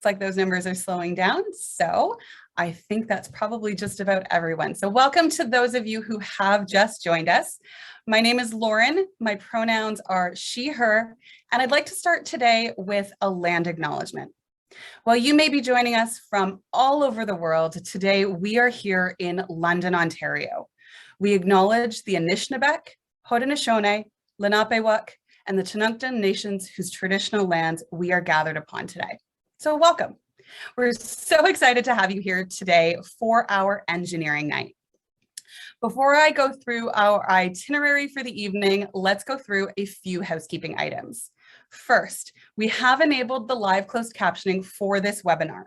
like those numbers are slowing down. So I think that's probably just about everyone. So welcome to those of you who have just joined us. My name is Lauren. My pronouns are she, her, and I'd like to start today with a land acknowledgement. While you may be joining us from all over the world, today we are here in London, Ontario. We acknowledge the Anishinaabe, Haudenosaunee, Lenape-Wuk, and the Chinookan nations whose traditional lands we are gathered upon today. So welcome. We're so excited to have you here today for our engineering night. Before I go through our itinerary for the evening, let's go through a few housekeeping items. First, we have enabled the live closed captioning for this webinar.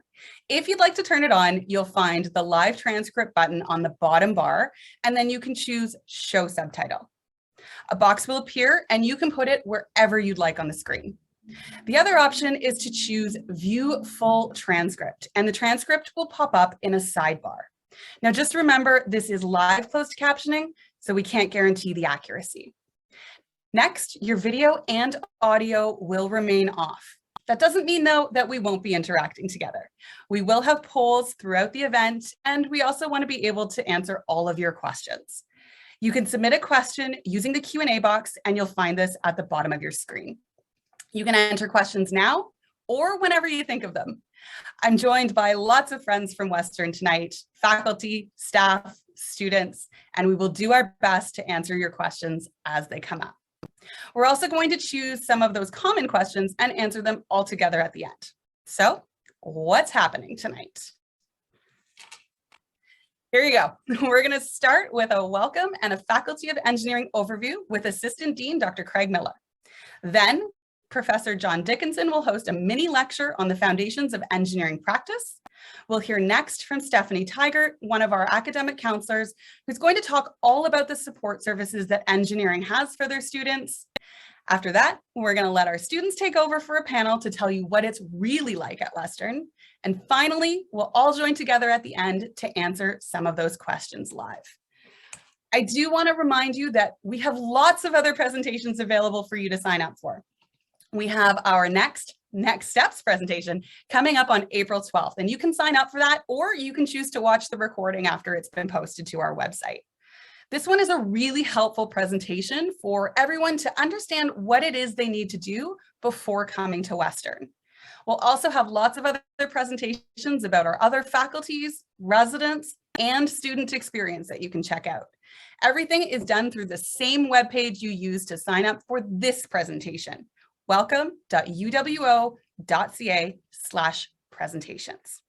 If you'd like to turn it on, you'll find the live transcript button on the bottom bar, and then you can choose Show Subtitle. A box will appear and you can put it wherever you'd like on the screen. The other option is to choose View Full Transcript, and the transcript will pop up in a sidebar. Now, just remember, this is live closed captioning, so we can't guarantee the accuracy. Next, your video and audio will remain off. That doesn't mean, though, that we won't be interacting together. We will have polls throughout the event, and we also want to be able to answer all of your questions. You can submit a question using the Q&A box, and you'll find this at the bottom of your screen. You can enter questions now or whenever you think of them. I'm joined by lots of friends from Western tonight, faculty, staff, students, and we will do our best to answer your questions as they come up. We're also going to choose some of those common questions and answer them all together at the end. So, what's happening tonight? Here you go. We're going to start with a welcome and a Faculty of Engineering overview with Assistant Dean Dr. Craig Miller. Then, Professor John Dickinson will host a mini lecture on the foundations of engineering practice. We'll hear next from Stephanie Tigert, one of our academic counselors, who's going to talk all about the support services that engineering has for their students. After that, we're going to let our students take over for a panel to tell you what it's really like at Western. And finally, we'll all join together at the end to answer some of those questions live. I do want to remind you that we have lots of other presentations available for you to sign up for. We have our next steps presentation coming up on April 12th, and you can sign up for that, or you can choose to watch the recording after it's been posted to our website. This one is a really helpful presentation for everyone to understand what it is they need to do before coming to Western. We'll also have lots of other presentations about our other faculties, residents, and student experience that you can check out. Everything is done through the same webpage you used to sign up for this presentation, welcome.uwo.ca/presentations.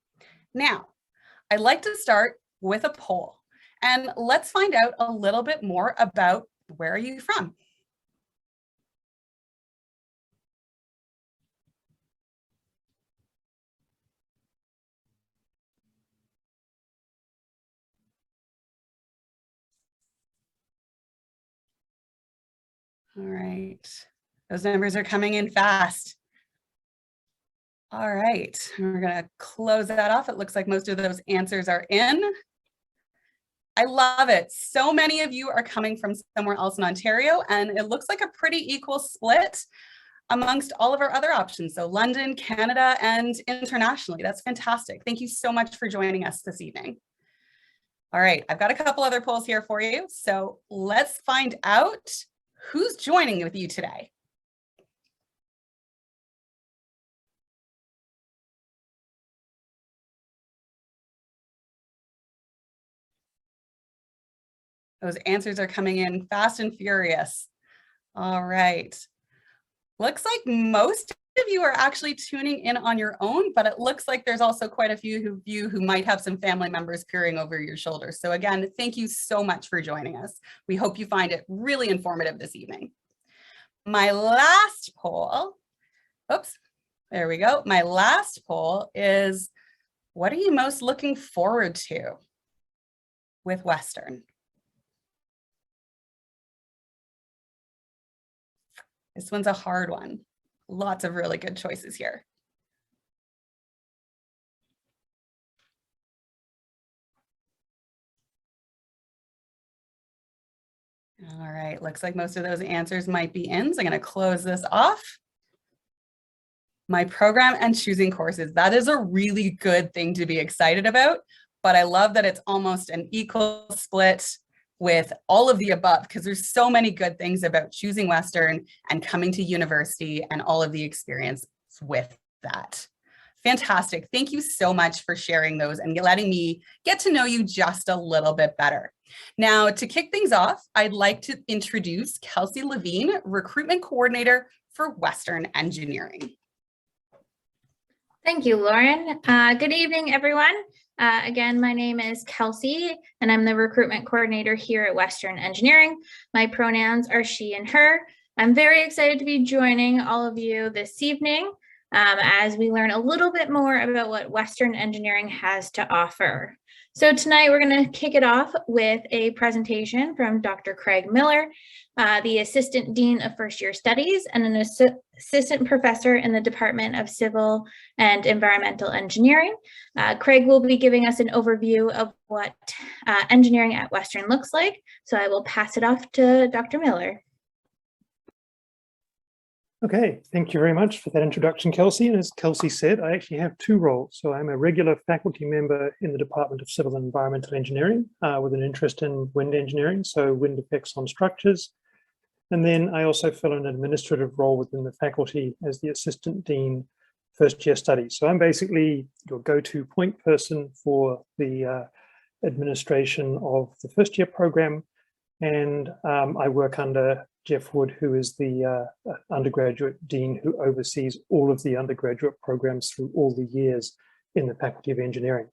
Now, I'd like to start with a poll, and let's find out a little bit more about where are you from? All right, those numbers are coming in fast. All right, we're gonna close that off. It looks like most of those answers are in. I love it. So many of you are coming from somewhere else in Ontario, and it looks like a pretty equal split amongst all of our other options. So London, Canada, and internationally. That's fantastic. Thank you so much for joining us this evening. All right, I've got a couple other polls here for you. So let's find out who's joining with you today. Those answers are coming in fast and furious. All right. Looks like most of you are actually tuning in on your own, but it looks like there's also quite a few of you who might have some family members peering over your shoulders. So again, thank you so much for joining us. We hope you find it really informative this evening. My last poll, oops, there we go. My last poll is, what are you most looking forward to with Western? This one's a hard one. Lots of really good choices here. All right, looks like most of those answers might be in, so I'm going to close this off. my program and choosing courses. That is a really good thing to be excited about, but I love that it's almost an equal split with all of the above, because there's so many good things about choosing Western and coming to university and all of the experience with that. Fantastic. Thank you so much for sharing those and letting me get to know you just a little bit better. Now, to kick things off, I'd like to introduce Kelsey Levine, Recruitment Coordinator for Western Engineering. Thank you, Lauren. Good evening, everyone. Again, my name is Kelsey, and I'm the recruitment coordinator here at Western Engineering. My pronouns are she and her. I'm very excited to be joining all of you this evening as we learn a little bit more about what Western Engineering has to offer. So tonight we're going to kick it off with a presentation from Dr. Craig Miller, the Assistant Dean of First Year Studies and an Assistant Professor in the Department of Civil and Environmental Engineering. Craig will be giving us an overview of what engineering at Western looks like. So I will pass it off to Dr. Miller. Okay, thank you very much for that introduction, Kelsey. And as Kelsey said, I actually have two roles. So I'm a regular faculty member in the Department of Civil and Environmental Engineering with an interest in wind engineering, so wind effects on structures. And then I also fill an administrative role within the faculty as the Assistant Dean First Year Studies. So I'm basically your go-to point person for the administration of the first year program. And I work under Jeff Wood, who is the undergraduate dean who oversees all of the undergraduate programs through all the years in the Faculty of Engineering.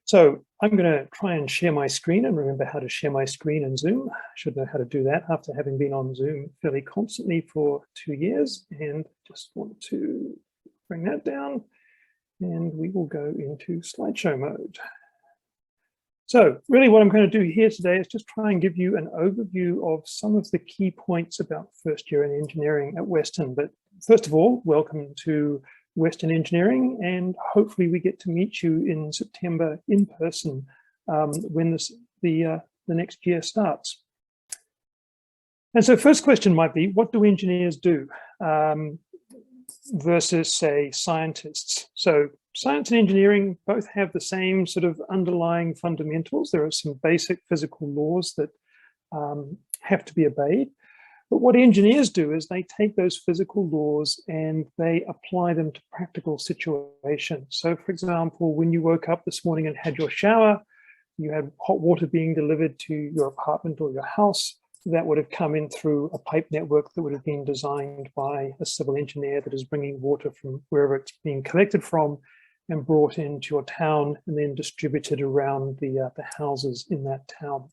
So I'm going to try and share my screen and remember how to share my screen in Zoom. I should know how to do that after having been on Zoom fairly constantly for 2 years, and just want to bring that down and we will go into slideshow mode. So really what I'm going to do here today is just try and give you an overview of some of the key points about first year in engineering at Western. But first of all, welcome to Western Engineering, and hopefully we get to meet you in September in person when the next year starts. And so first question might be, what do engineers do versus, say, scientists? So science and engineering both have the same sort of underlying fundamentals. There are some basic physical laws that have to be obeyed. But what engineers do is they take those physical laws and they apply them to practical situations. So for example, when you woke up this morning and had your shower, you had hot water being delivered to your apartment or your house. That would have come in through a pipe network that would have been designed by a civil engineer that is bringing water from wherever it's being collected from and brought into your town and then distributed around the houses in that town.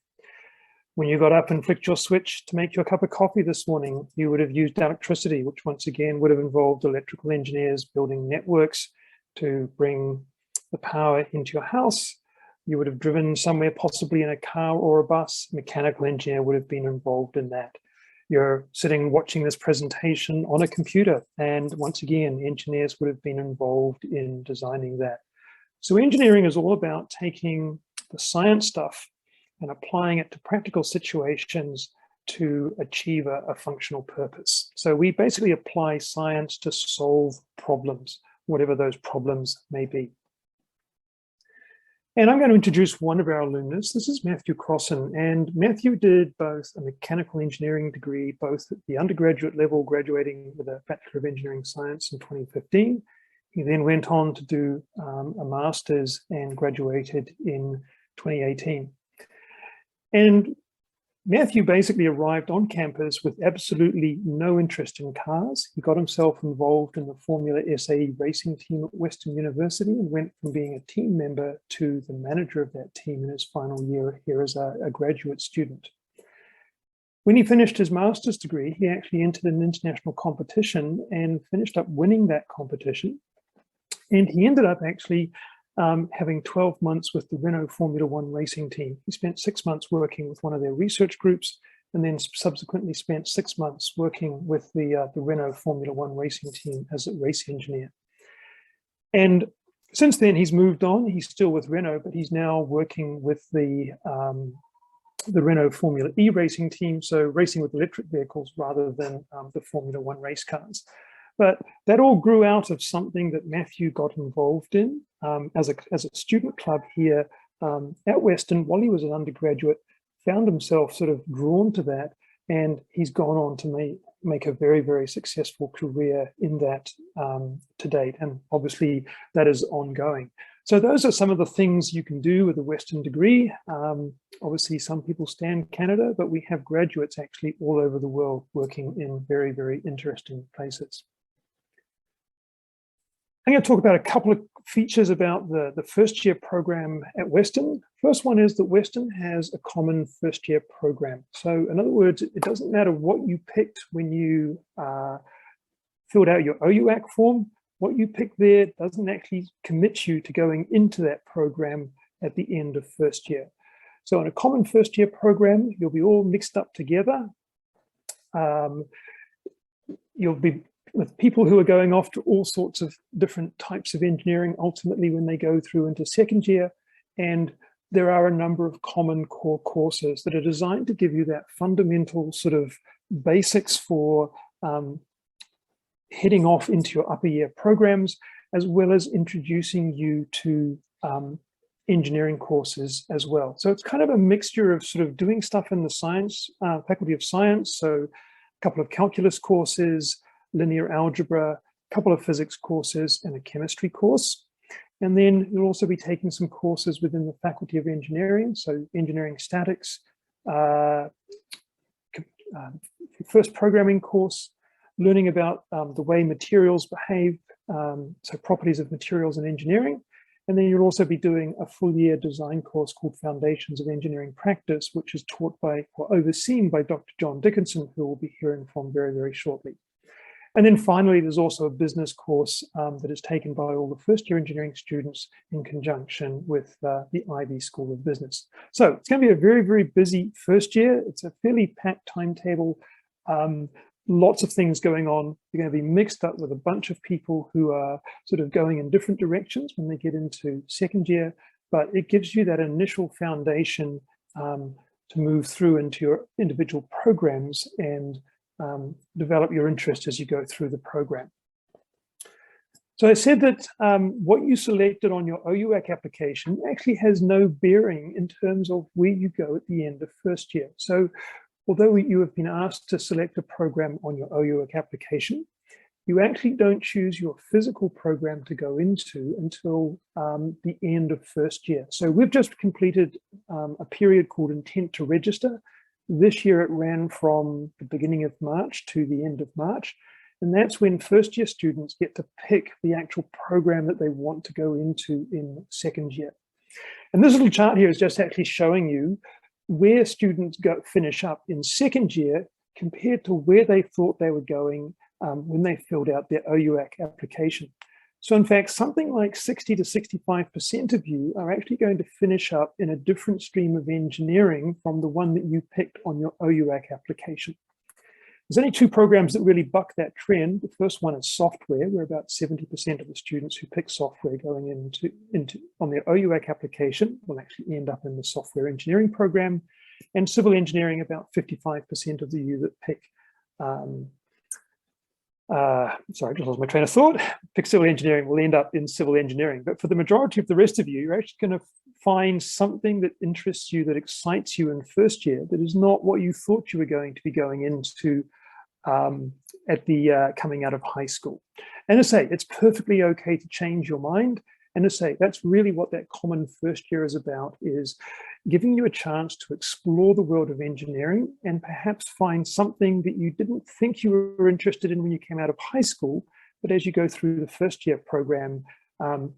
When you got up and flicked your switch to make your cup of coffee this morning, you would have used electricity, which once again would have involved electrical engineers building networks to bring the power into your house. You would have driven somewhere, possibly in a car or a bus. A mechanical engineer would have been involved in that. You're sitting watching this presentation on a computer, and once again, engineers would have been involved in designing that. So engineering is all about taking the science stuff and applying it to practical situations to achieve a functional purpose. So we basically apply science to solve problems, whatever those problems may be. And I'm going to introduce one of our alumnus. This is Matthew Crossan, and Matthew did both a mechanical engineering degree, both at the undergraduate level, graduating with a Bachelor of Engineering Science in 2015. He then went on to do a master's and graduated in 2018. And Matthew basically arrived on campus with absolutely no interest in cars. He got himself involved in the Formula SAE racing team at Western University and went from being a team member to the manager of that team in his final year here as a graduate student. When he finished his master's degree, he actually entered an international competition and finished up winning that competition. And he ended up actually having 12 months with the Renault Formula One racing team. He spent 6 months working with one of their research groups and then subsequently spent 6 months working with the Renault Formula One racing team as a race engineer. And since then, he's moved on. He's still with Renault, but he's now working with the Renault Formula E racing team, so racing with electric vehicles rather than the Formula One race cars. But that all grew out of something that Matthew got involved in as a student club here at Western while he was an undergraduate, found himself sort of drawn to that, and he's gone on to make a very, very successful career in that to date. And obviously that is ongoing. So those are some of the things you can do with a Western degree. Obviously some people stay in Canada, but we have graduates actually all over the world working in very, very interesting places. I'm going to talk about a couple of features about the first year program at Western. First one is that Western has a common first year program. So in other words, it doesn't matter what you picked when you filled out your OUAC form. What you pick there doesn't actually commit you to going into that program at the end of first year. So in a common first year program, you'll be all mixed up together. You'll be with people who are going off to all sorts of different types of engineering ultimately when they go through into second year. And there are a number of common core courses that are designed to give you that fundamental sort of basics for heading off into your upper year programs, as well as introducing you to engineering courses as well. So it's kind of a mixture of sort of doing stuff in the science, Faculty of Science, so a couple of calculus courses, linear algebra, a couple of physics courses, and a chemistry course. And then you'll also be taking some courses within the Faculty of Engineering, so engineering statics, first programming course, learning about the way materials behave, so properties of materials in engineering. And then you'll also be doing a full year design course called Foundations of Engineering Practice, which is taught by or overseen by Dr. John Dickinson, who we'll be hearing from very, very shortly. And then finally, there's also a business course that is taken by all the first year engineering students in conjunction with the IB School of Business. So it's going to be a very, very busy first year. It's a fairly packed timetable. Lots of things going on. You're going to be mixed up with a bunch of people who are sort of going in different directions when they get into second year, but it gives you that initial foundation to move through into your individual programs and develop your interest as you go through the program. So I said that what you selected on your OUAC application actually has no bearing in terms of where you go at the end of first year. So although you have been asked to select a program on your OUAC application, you actually don't choose your physical program to go into until the end of first year. So we've just completed a period called Intent to Register. This year it ran from the beginning of March to the end of March. And that's when first year students get to pick the actual program that they want to go into in second year. And this little chart here is just actually showing you where students finish up in second year compared to where they thought they were going when they filled out their OUAC application. So in fact, something like 60 to 65% of you are actually going to finish up in a different stream of engineering from the one that you picked on your OUAC application. There's only two programs that really buck that trend. The first one is software, where about 70% of the students who pick software going into on their OUAC application will actually end up in the software engineering program. And civil engineering, about 55% of you that pick sorry, I just lost my train of thought. Pick civil engineering will end up in civil engineering. But for the majority of the rest of you, you're actually going to find something that interests you, that excites you in first year, that is not what you thought you were going to be going into at the coming out of high school. And to say, it's perfectly okay to change your mind. And to say, that's really what that common first year is about, is giving you a chance to explore the world of engineering and perhaps find something that you didn't think you were interested in when you came out of high school. But as you go through the first year program,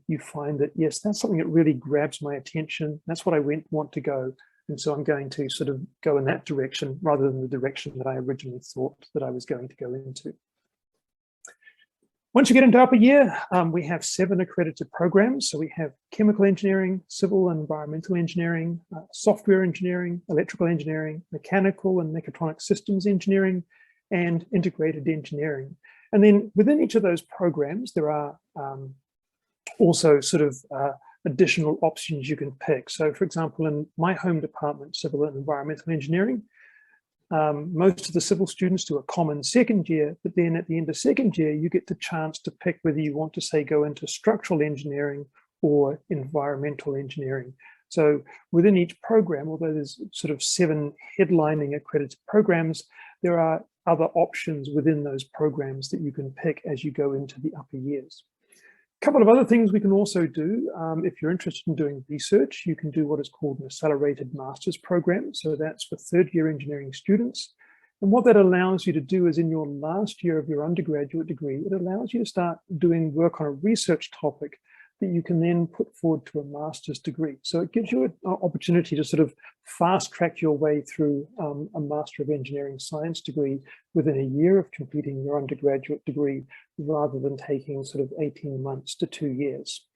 you find that, yes, that's something that really grabs my attention. That's what I want to go. And so I'm going to sort of go in that direction rather than the direction that I originally thought that I was going to go into. Once you get into upper year, we have 7 accredited programs. So we have chemical engineering, civil and environmental engineering, software engineering, electrical engineering, mechanical and mechatronic systems engineering, and integrated engineering. And then within each of those programs, there are also sort of additional options you can pick. So for example, in my home department, civil and environmental engineering, most of the civil students do a common second year, but then at the end of second year, you get the chance to pick whether you want to, say, go into structural engineering or environmental engineering. So within each program, although there's sort of 7 headlining accredited programs, there are other options within those programs that you can pick as you go into the upper years. A couple of other things we can also do, if you're interested in doing research, you can do what is called an accelerated master's program. So that's for third-year engineering students. And what that allows you to do is in your last year of your undergraduate degree, it allows you to start doing work on a research topic that you can then put forward to a master's degree. So it gives you an opportunity to sort of fast track your way through a Master of Engineering Science degree within a year of completing your undergraduate degree, rather than taking sort of 18 months to 2 years.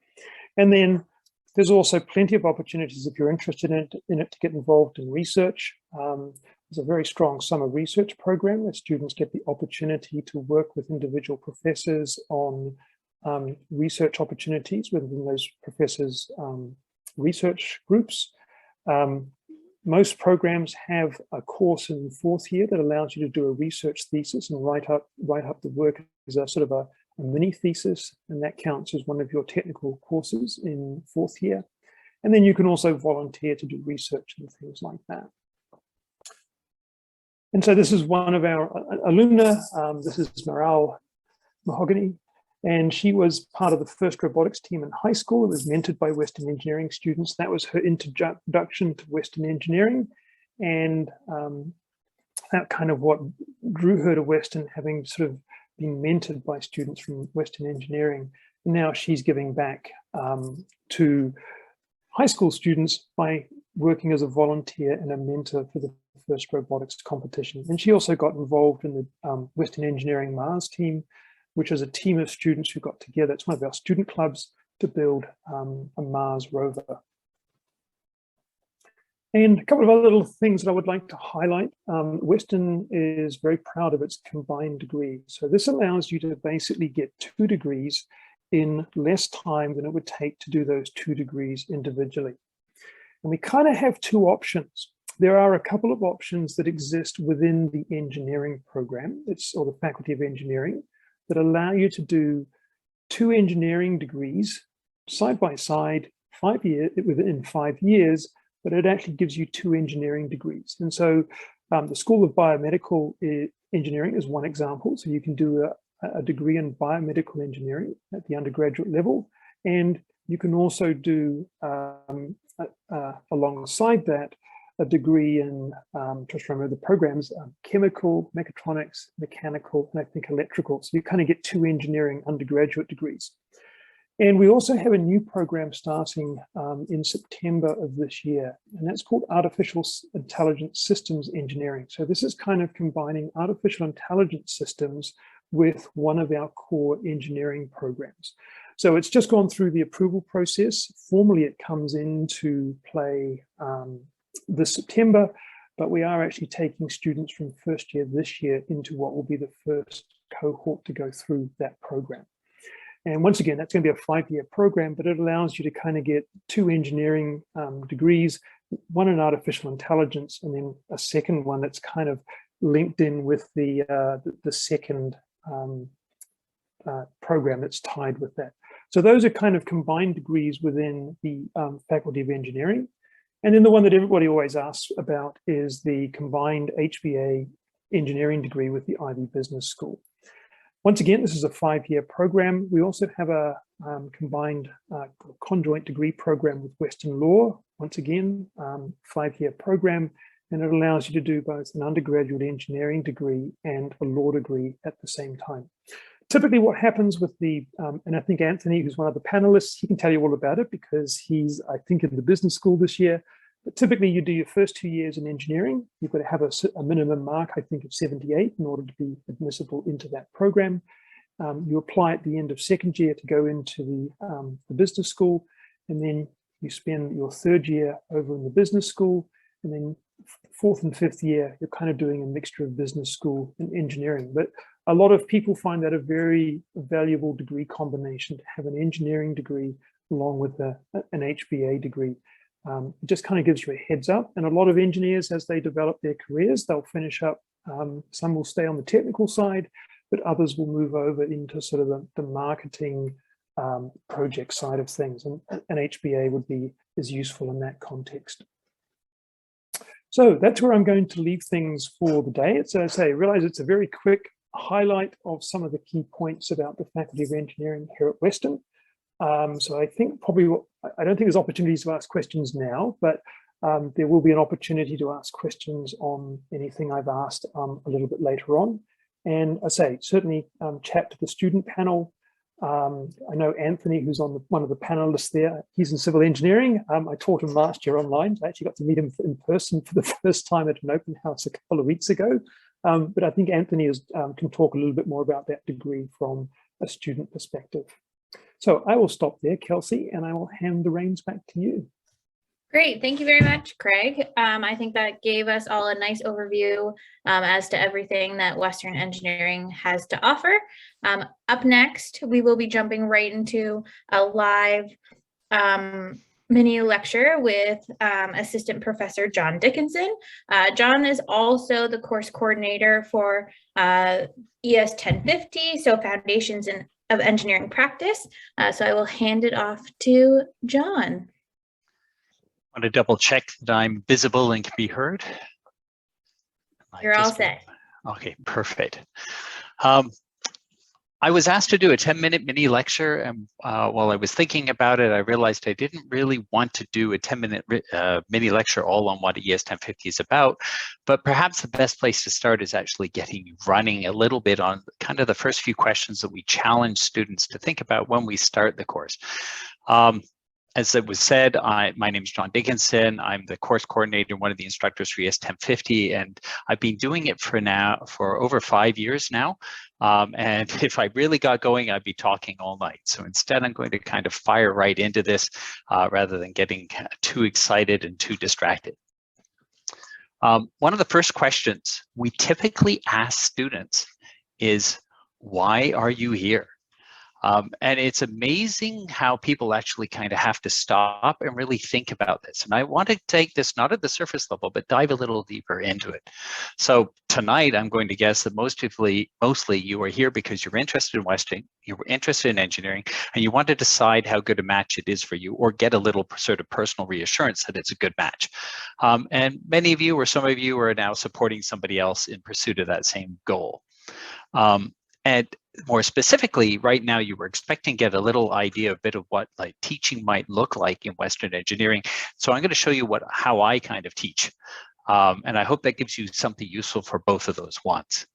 And then there's also plenty of opportunities if you're interested in it to get involved in research. There's a very strong summer research program where students get the opportunity to work with individual professors on research opportunities within those professors' research groups. Most programs have a course in the 4th year that allows you to do a research thesis and write up the work as a sort of a mini thesis, and that counts as one of your technical courses in 4th year. And then you can also volunteer to do research and things like that. And so this is one of our alumna. This is Maral Mahogany. And she was part of the first robotics team in high school. It was mentored by Western engineering students. That was her introduction to Western engineering. And that kind of what drew her to Western, having sort of been mentored by students from Western engineering. And now she's giving back to high school students by working as a volunteer and a mentor for the first robotics competition. And she also got involved in the Western engineering Mars team, which is a team of students who got together. It's one of our student clubs to build a Mars rover. And a couple of other little things that I would like to highlight. Western is very proud of its combined degree. So this allows you to basically get 2 degrees in less time than it would take to do those 2 degrees individually. And we kind of have 2 options. There are a couple of options that exist within the engineering program, or the Faculty of Engineering, that allow you to do 2 engineering degrees side by side, within 5 years, but it actually gives you 2 engineering degrees. And so the School of Biomedical Engineering is one example. So you can do a degree in biomedical engineering at the undergraduate level, and you can also do alongside that a degree in, just remember the programs, chemical, mechatronics, mechanical, and I think electrical. So you kind of get 2 engineering undergraduate degrees. And we also have a new program starting in September of this year, and that's called Artificial Intelligence Systems Engineering. So this is kind of combining artificial intelligence systems with one of our core engineering programs. So it's just gone through the approval process. Formally, it comes into play this September, but we are actually taking students from first year this year into what will be the first cohort to go through that program. And once again, that's going to be a 5-year program, but it allows you to kind of get 2 engineering degrees, one in artificial intelligence, and then a second one that's kind of linked in with the second program that's tied with that. So those are kind of combined degrees within the Faculty of Engineering. And then the one that everybody always asks about is the combined HBA engineering degree with the Ivy Business School. Once again, this is a 5-year program. We also have a combined conjoint degree program with Western Law. Once again, 5-year program, and it allows you to do both an undergraduate engineering degree and a law degree at the same time. Typically what happens with the, and I think Anthony, who's one of the panelists, he can tell you all about it because he's, I think, in the business school this year. But typically you do your first 2 years in engineering. You've got to have a minimum mark, I think, of 78 in order to be admissible into that program. You apply at the end of second year to go into the business school, and then you spend your 3rd year over in the business school, and then 4th and 5th year, you're kind of doing a mixture of business school and engineering. But a lot of people find that a very valuable degree combination, to have an engineering degree along with an HBA degree. It just kind of gives you a heads up. And a lot of engineers, as they develop their careers, they'll finish up. Some will stay on the technical side, but others will move over into sort of the marketing project side of things. And an HBA is useful in that context. So that's where I'm going to leave things for the day. It's, as I say, realize it's a very quick highlight of some of the key points about the Faculty of Engineering here at Western. So I think probably, I don't think there's opportunities to ask questions now, but there will be an opportunity to ask questions on anything I've asked a little bit later on. And I say, certainly chat to the student panel. I know Anthony, who's on one of the panelists there, he's in civil engineering. I taught him last year online. I actually got to meet him in person for the first time at an open house a couple of weeks ago. But I think Anthony can talk a little bit more about that degree from a student perspective. So I will stop there, Kelsey, and I will hand the reins back to you. Great. Thank you very much, Craig. I think that gave us all a nice overview as to everything that Western Engineering has to offer. Up next, we will be jumping right into a live mini lecture with Assistant Professor John Dickinson. John is also the course coordinator for ES 1050, so Foundations of Engineering Practice. So I will hand it off to John. I want to double check that I'm visible and can be heard. You're all set. Okay, perfect. I was asked to do a 10-minute mini lecture, and while I was thinking about it, I realized I didn't really want to do a 10-minute mini lecture all on what ES 1050 is about, but perhaps the best place to start is actually getting you running a little bit on kind of the first few questions that we challenge students to think about when we start the course. As it was said, my name is John Dickinson. I'm the course coordinator, one of the instructors for ES 1050, and I've been doing it for over 5 years now. And if I really got going, I'd be talking all night. So instead, I'm going to kind of fire right into this rather than getting too excited and too distracted. One of the first questions we typically ask students is, why are you here? And it's amazing how people actually kind of have to stop and really think about this. And I want to take this not at the surface level, but dive a little deeper into it. So tonight, I'm going to guess that mostly you are here because you're interested in Western, you're interested in engineering, and you want to decide how good a match it is for you, or get a little sort of personal reassurance that it's a good match. And many of you, or some of you, are now supporting somebody else in pursuit of that same goal. And more specifically, right now, you were expecting to get a little idea, a bit of what like teaching might look like in Western engineering. So I'm going to show you how I kind of teach. And I hope that gives you something useful for both of those wants.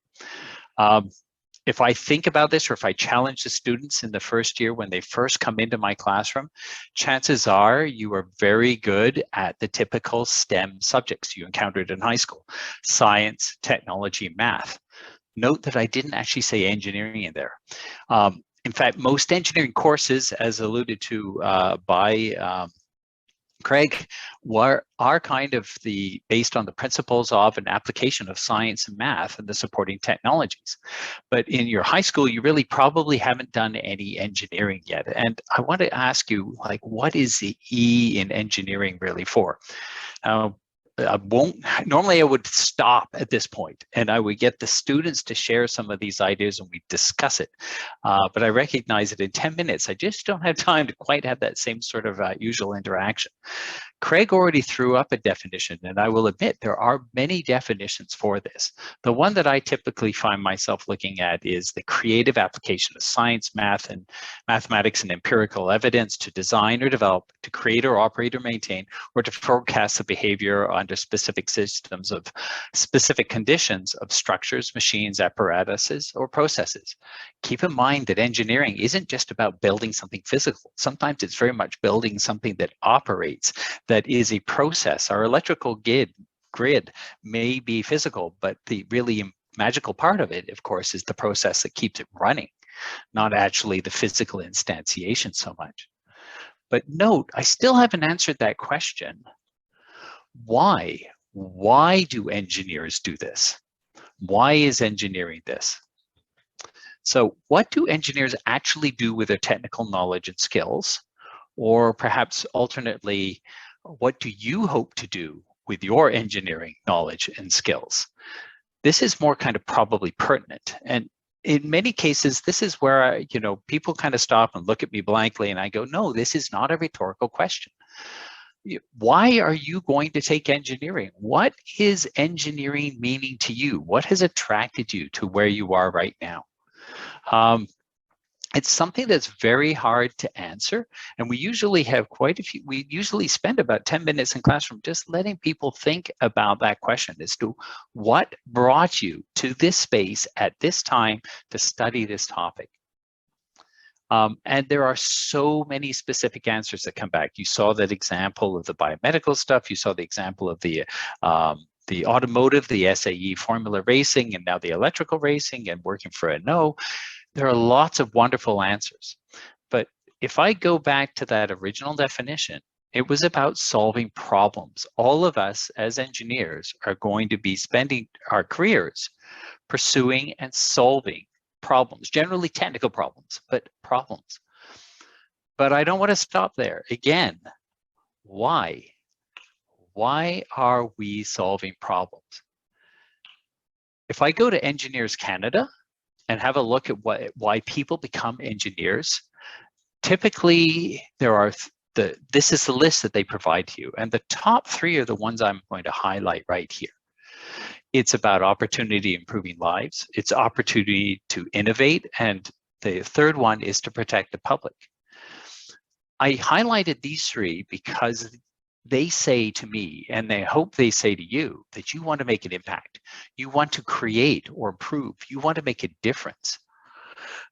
If I think about this, or if I challenge the students in the first year when they first come into my classroom, chances are you are very good at the typical STEM subjects you encountered in high school: science, technology, math. Note that I didn't actually say engineering in there. In fact, most engineering courses, as alluded to by Craig, are kind of based on the principles of an application of science and math and the supporting technologies. But in your high school, you really probably haven't done any engineering yet. And I want to ask you, like, what is the E in engineering really for? Normally I would stop at this point and I would get the students to share some of these ideas and we discuss it. But I recognize that in 10 minutes, I just don't have time to quite have that same sort of usual interaction. Craig already threw up a definition, and I will admit there are many definitions for this. The one that I typically find myself looking at is the creative application of science, math, and mathematics and empirical evidence to design or develop, to create or operate or maintain, or to forecast the behavior under specific systems of specific conditions of structures, machines, apparatuses, or processes. Keep in mind that engineering isn't just about building something physical. Sometimes it's very much building something that operates, that is a process. Our electrical grid may be physical, but the really magical part of it, of course, is the process that keeps it running, not actually the physical instantiation so much. But note, I still haven't answered that question. Why? Why do engineers do this? Why is engineering this? So what do engineers actually do with their technical knowledge and skills? Or perhaps alternately, What do you hope to do with your engineering knowledge and skills? This is more kind of probably pertinent. And in many cases, this is where, people kind of stop and look at me blankly and I go, no, this is not a rhetorical question. Why are you going to take engineering? What is engineering meaning to you? What has attracted you to where you are right now? It's something that's very hard to answer. And we usually have we usually spend about 10 minutes in classroom just letting people think about that question as to what brought you to this space at this time to study this topic. And there are so many specific answers that come back. You saw that example of the biomedical stuff. You saw the example of the automotive, the SAE formula racing, and now the electrical racing and working for a no. There are lots of wonderful answers. But if I go back to that original definition, it was about solving problems. All of us as engineers are going to be spending our careers pursuing and solving problems, generally technical problems, but problems. But I don't want to stop there. Again, why? Why are we solving problems? If I go to Engineers Canada and have a look at why people become engineers, typically there are this is the list that they provide to you. And the top 3 are the ones I'm going to highlight right here. It's about opportunity improving lives. It's opportunity to innovate. And the third one is to protect the public. I highlighted these 3 because they say to me, and they hope they say to you, that you want to make an impact. You want to create or improve. You want to make a difference.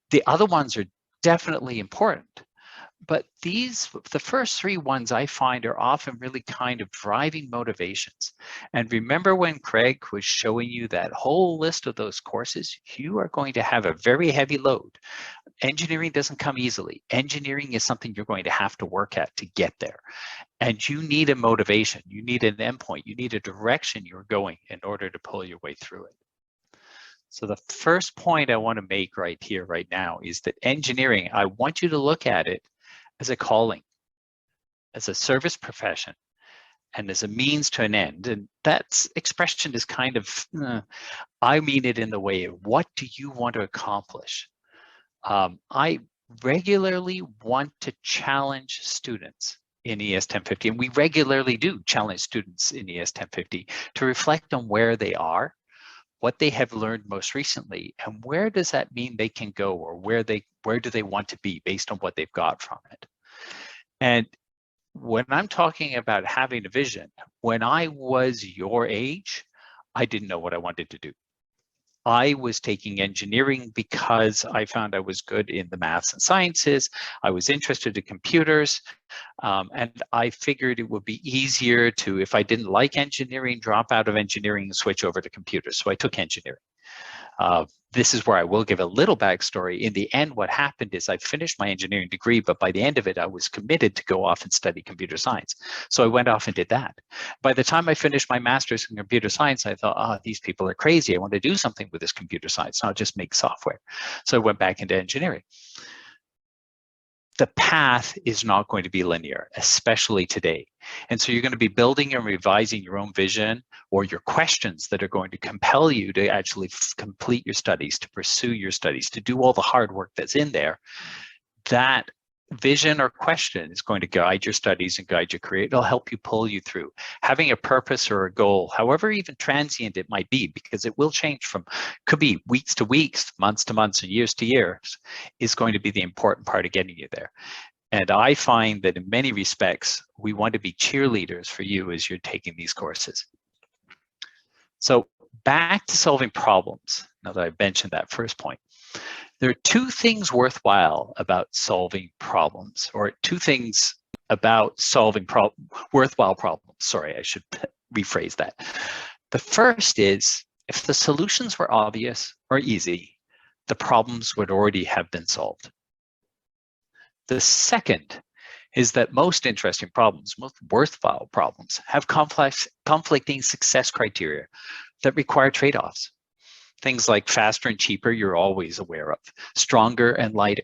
The other ones are definitely important. But the first 3 ones I find are often really kind of driving motivations. And remember when Craig was showing you that whole list of those courses, you are going to have a very heavy load. Engineering doesn't come easily. Engineering is something you're going to have to work at to get there. And you need a motivation. You need an endpoint. You need a direction you're going in order to pull your way through it. So the first point I want to make right here, right now, is that engineering, I want you to look at it as a calling, as a service profession, and as a means to an end. And that expression is kind of, I mean it in the way of what do you want to accomplish? I regularly want to challenge students in ES 1050, and we regularly do challenge students in ES 1050 to reflect on where they are, what they have learned most recently, and where does that mean they can go, or where do they want to be based on what they've got from it. And when I'm talking about having a vision, when I was your age, I didn't know what I wanted to do. I was taking engineering because I found I was good in the maths and sciences. I was interested in computers, and I figured it would be easier to, if I didn't like engineering, drop out of engineering and switch over to computers. So I took engineering. This is where I will give a little backstory. In the end, what happened is I finished my engineering degree, but by the end of it, I was committed to go off and study computer science. So I went off and did that. By the time I finished my master's in computer science, I thought, these people are crazy. I want to do something with this computer science, not just make software. So I went back into engineering. The path is not going to be linear, especially today. And so you're going to be building and revising your own vision or your questions that are going to compel you to actually complete your studies, to pursue your studies, to do all the hard work that's in there. That vision or question is going to guide your studies and guide your career. It'll help you pull you through. Having a purpose or a goal, however even transient it might be, because it will change from, could be weeks to weeks, months to months, and years to years, is going to be the important part of getting you there. And I find that in many respects, we want to be cheerleaders for you as you're taking these courses. So back to solving problems, now that I've mentioned that first point. There are 2 things worthwhile about solving problems, or 2 things about solving worthwhile problems. Sorry, I should rephrase that. The first is, if the solutions were obvious or easy, the problems would already have been solved. The second is that most interesting problems, most worthwhile problems, have conflicting success criteria that require trade-offs. Things like faster and cheaper, you're always aware of. Stronger and lighter.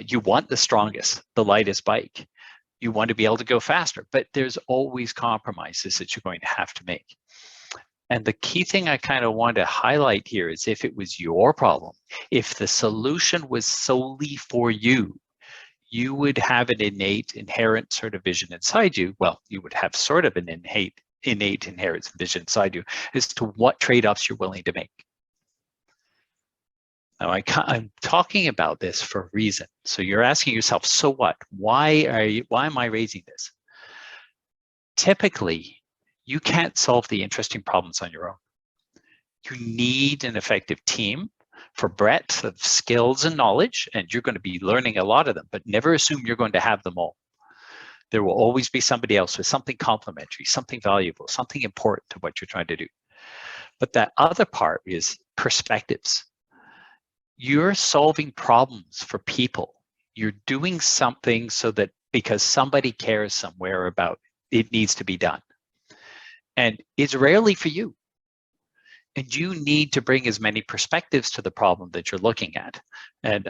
You want the strongest, the lightest bike. You want to be able to go faster, but there's always compromises that you're going to have to make. And the key thing I kind of want to highlight here is if it was your problem, if the solution was solely for you, you would have an inherent sort of vision inside you. Well, you would have sort of an innate inherent vision inside you as to what trade-offs you're willing to make. Now, I'm talking about this for a reason. So you're asking yourself, so what? Why am I raising this? Typically, you can't solve the interesting problems on your own. You need an effective team for breadth of skills and knowledge, and you're going to be learning a lot of them, but never assume you're going to have them all. There will always be somebody else with something complementary, something valuable, something important to what you're trying to do. But that other part is perspectives. You're solving problems for people. You're doing something so that because somebody cares somewhere about it needs to be done. And it's rarely for you. And you need to bring as many perspectives to the problem that you're looking at. And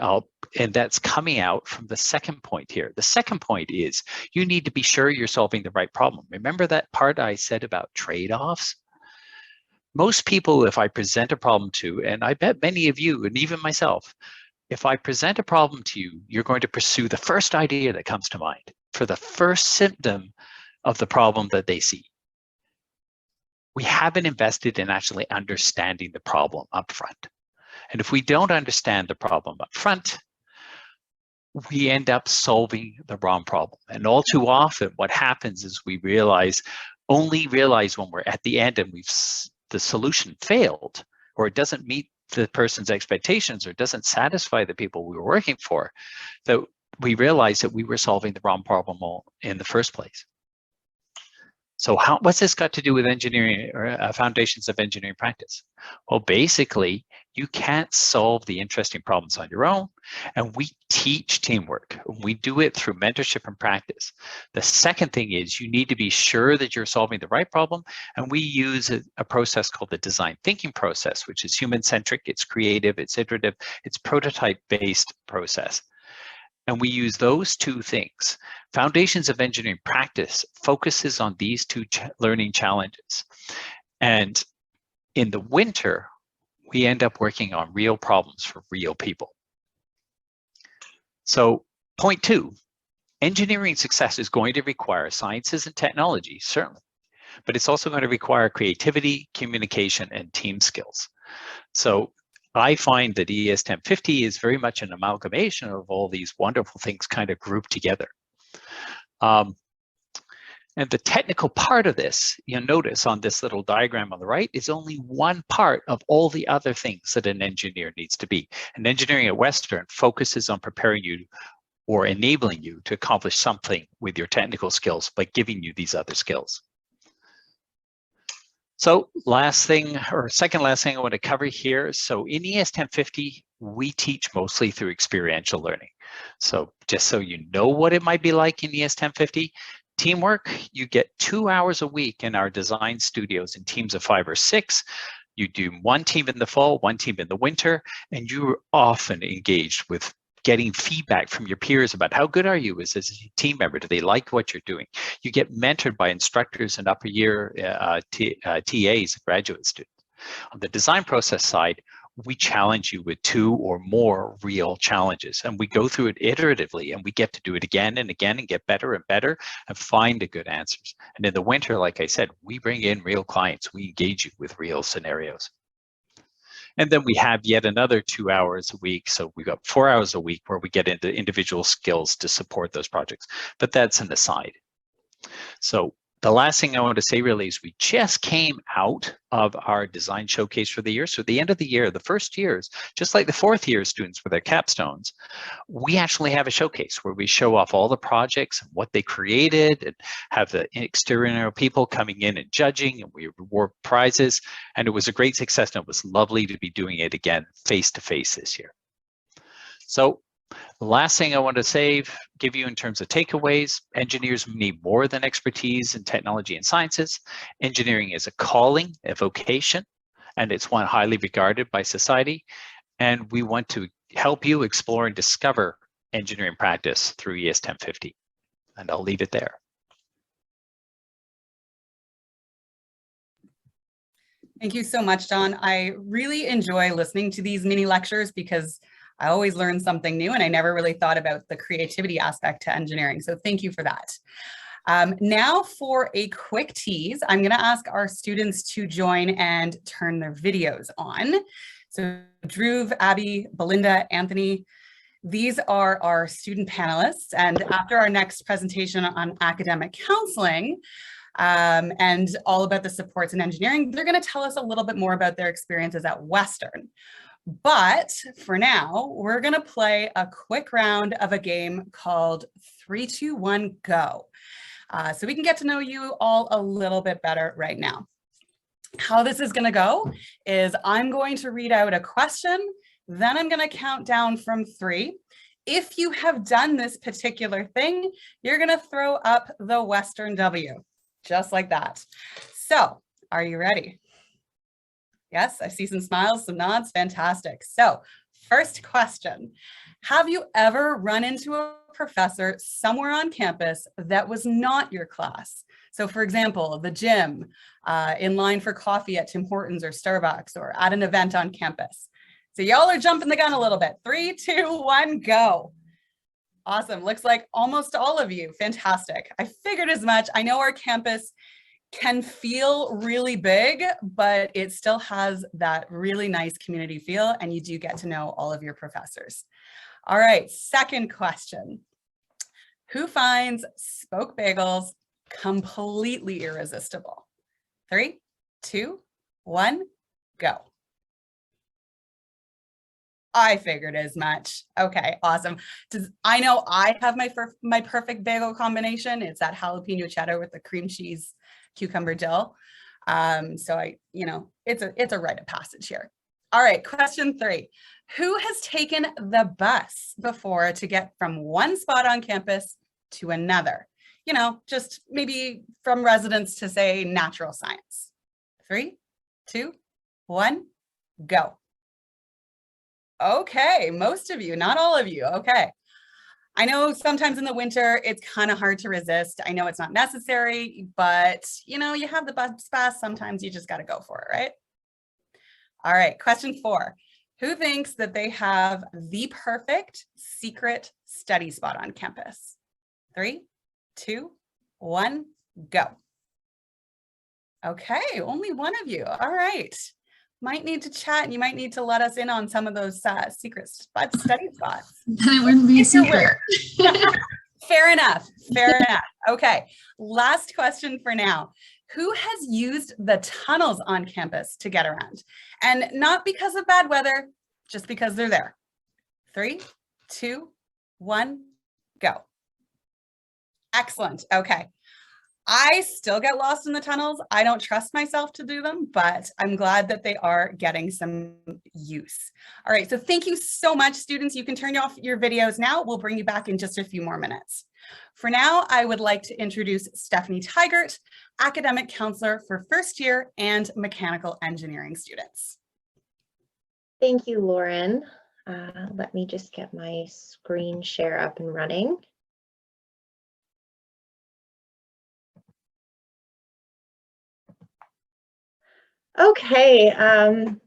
that's coming out from the second point here. The second point is you need to be sure you're solving the right problem. Remember that part I said about trade-offs? Most people, if I present a problem to, and I bet many of you, and even myself, if I present a problem to you, you're going to pursue the first idea that comes to mind for the first symptom of the problem that they see. We haven't invested in actually understanding the problem up front. And if we don't understand the problem up front, we end up solving the wrong problem. And all too often, what happens is we only realize when we're at the end and the solution failed, or it doesn't meet the person's expectations, or doesn't satisfy the people we were working for, that we realize that we were solving the wrong problem in the first place. So what's this got to do with engineering or foundations of engineering practice? Well, basically, you can't solve the interesting problems on your own, and we teach teamwork. We do it through mentorship and practice. The second thing is you need to be sure that you're solving the right problem, and we use a process called the design thinking process, which is human-centric, it's creative, it's iterative, it's prototype-based process. And we use those two things. Foundations of Engineering Practice focuses on these two learning challenges. And in the winter, we end up working on real problems for real people. So point 2, engineering success is going to require sciences and technology, certainly, but it's also going to require creativity, communication, and team skills. So I find that ES 1050 is very much an amalgamation of all these wonderful things kind of grouped together. And the technical part of this, you'll notice on this little diagram on the right, is only one part of all the other things that an engineer needs to be. And engineering at Western focuses on preparing you or enabling you to accomplish something with your technical skills by giving you these other skills. So second last thing I want to cover here. So in ES 1050, we teach mostly through experiential learning. So just so you know what it might be like in ES 1050, teamwork, you get 2 hours a week in our design studios in teams of 5 or 6. You do one team in the fall, one team in the winter, and you're often engaged with getting feedback from your peers about how good are you as a team member? Do they like what you're doing? You get mentored by instructors and upper year TAs, graduate students. On the design process side, we challenge you with 2 or more real challenges, and we go through it iteratively, and we get to do it again and again and get better and better and find the good answers. And in the winter, like I said, we bring in real clients. We engage you with real scenarios. And then we have yet another 2 hours a week. So we've got 4 hours a week where we get into individual skills to support those projects, but that's an aside. So the last thing I want to say really is we just came out of our design showcase for the year. So at the end of the year, the first years, just like the fourth year students with their capstones, we actually have a showcase where we show off all the projects and what they created and have the external people coming in and judging, and we reward prizes. And it was a great success, and it was lovely to be doing it again face-to-face this year. So the last thing I want to give you in terms of takeaways, engineers need more than expertise in technology and sciences. Engineering is a calling, a vocation, and it's one highly regarded by society. And we want to help you explore and discover engineering practice through ES 1050. and I'll leave it there. Thank you so much, John. I really enjoy listening to these mini lectures because I always learn something new and I never really thought about the creativity aspect to engineering. So thank you for that. Now for a quick tease, I'm going to ask our students to join and turn their videos on. So Dhruv, Abby, Belinda, Anthony, these are our student panelists. And after our next presentation on academic counseling, and all about the supports in engineering, they're going to tell us a little bit more about their experiences at Western. But for now, we're going to play a quick round of a game called 3, 2, 1, go. So we can get to know you all a little bit better right now. How this is going to go is I'm going to read out a question, then I'm going to count down from 3. If you have done this particular thing, you're going to throw up the Western W. Just like that. So, are you ready? Yes, I see some smiles, some nods, fantastic. So, first question, have you ever run into a professor somewhere on campus that was not your class? So for example, the gym, in line for coffee at Tim Hortons or Starbucks, or at an event on campus. So y'all are jumping the gun a little bit. 3, 2, 1, go. Awesome. Looks like almost all of you. Fantastic. I figured as much. I know our campus can feel really big, but it still has that really nice community feel, and you do get to know all of your professors. All right, second question. Who finds spoke bagels completely irresistible? 3, 2, 1, go. I figured as much. Okay, awesome. I know I have my perfect bagel combination. It's that jalapeno cheddar with the cream cheese, cucumber dill. So it's a rite of passage here. All right, question 3. Who has taken the bus before to get from one spot on campus to another? You know, just maybe from residence to, say, natural science. 3, 2, 1, go. Okay, most of you, not all of you. Okay. I know sometimes in the winter, it's kind of hard to resist. I know it's not necessary, but you have the bus pass. Sometimes you just got to go for it, right? All right, question 4. Who thinks that they have the perfect secret study spot on campus? 3, 2, 1, go. Okay, only one of you. All right. Might need to chat, and you might need to let us in on some of those secret study spots. Then it wouldn't be a secret. Fair enough. Fair enough. Okay. Last question for now. Who has used the tunnels on campus to get around? And not because of bad weather, just because they're there. 3, 2, 1, go. Excellent. Okay. I still get lost in the tunnels. I don't trust myself to do them, but I'm glad that they are getting some use. All right, so thank you so much, students. You can turn off your videos now. We'll bring you back in just a few more minutes. For now, I would like to introduce Stephanie Tigert, academic counselor for first year and mechanical engineering students. Thank you, Lauren. Let me just get my screen share up and running. Okay,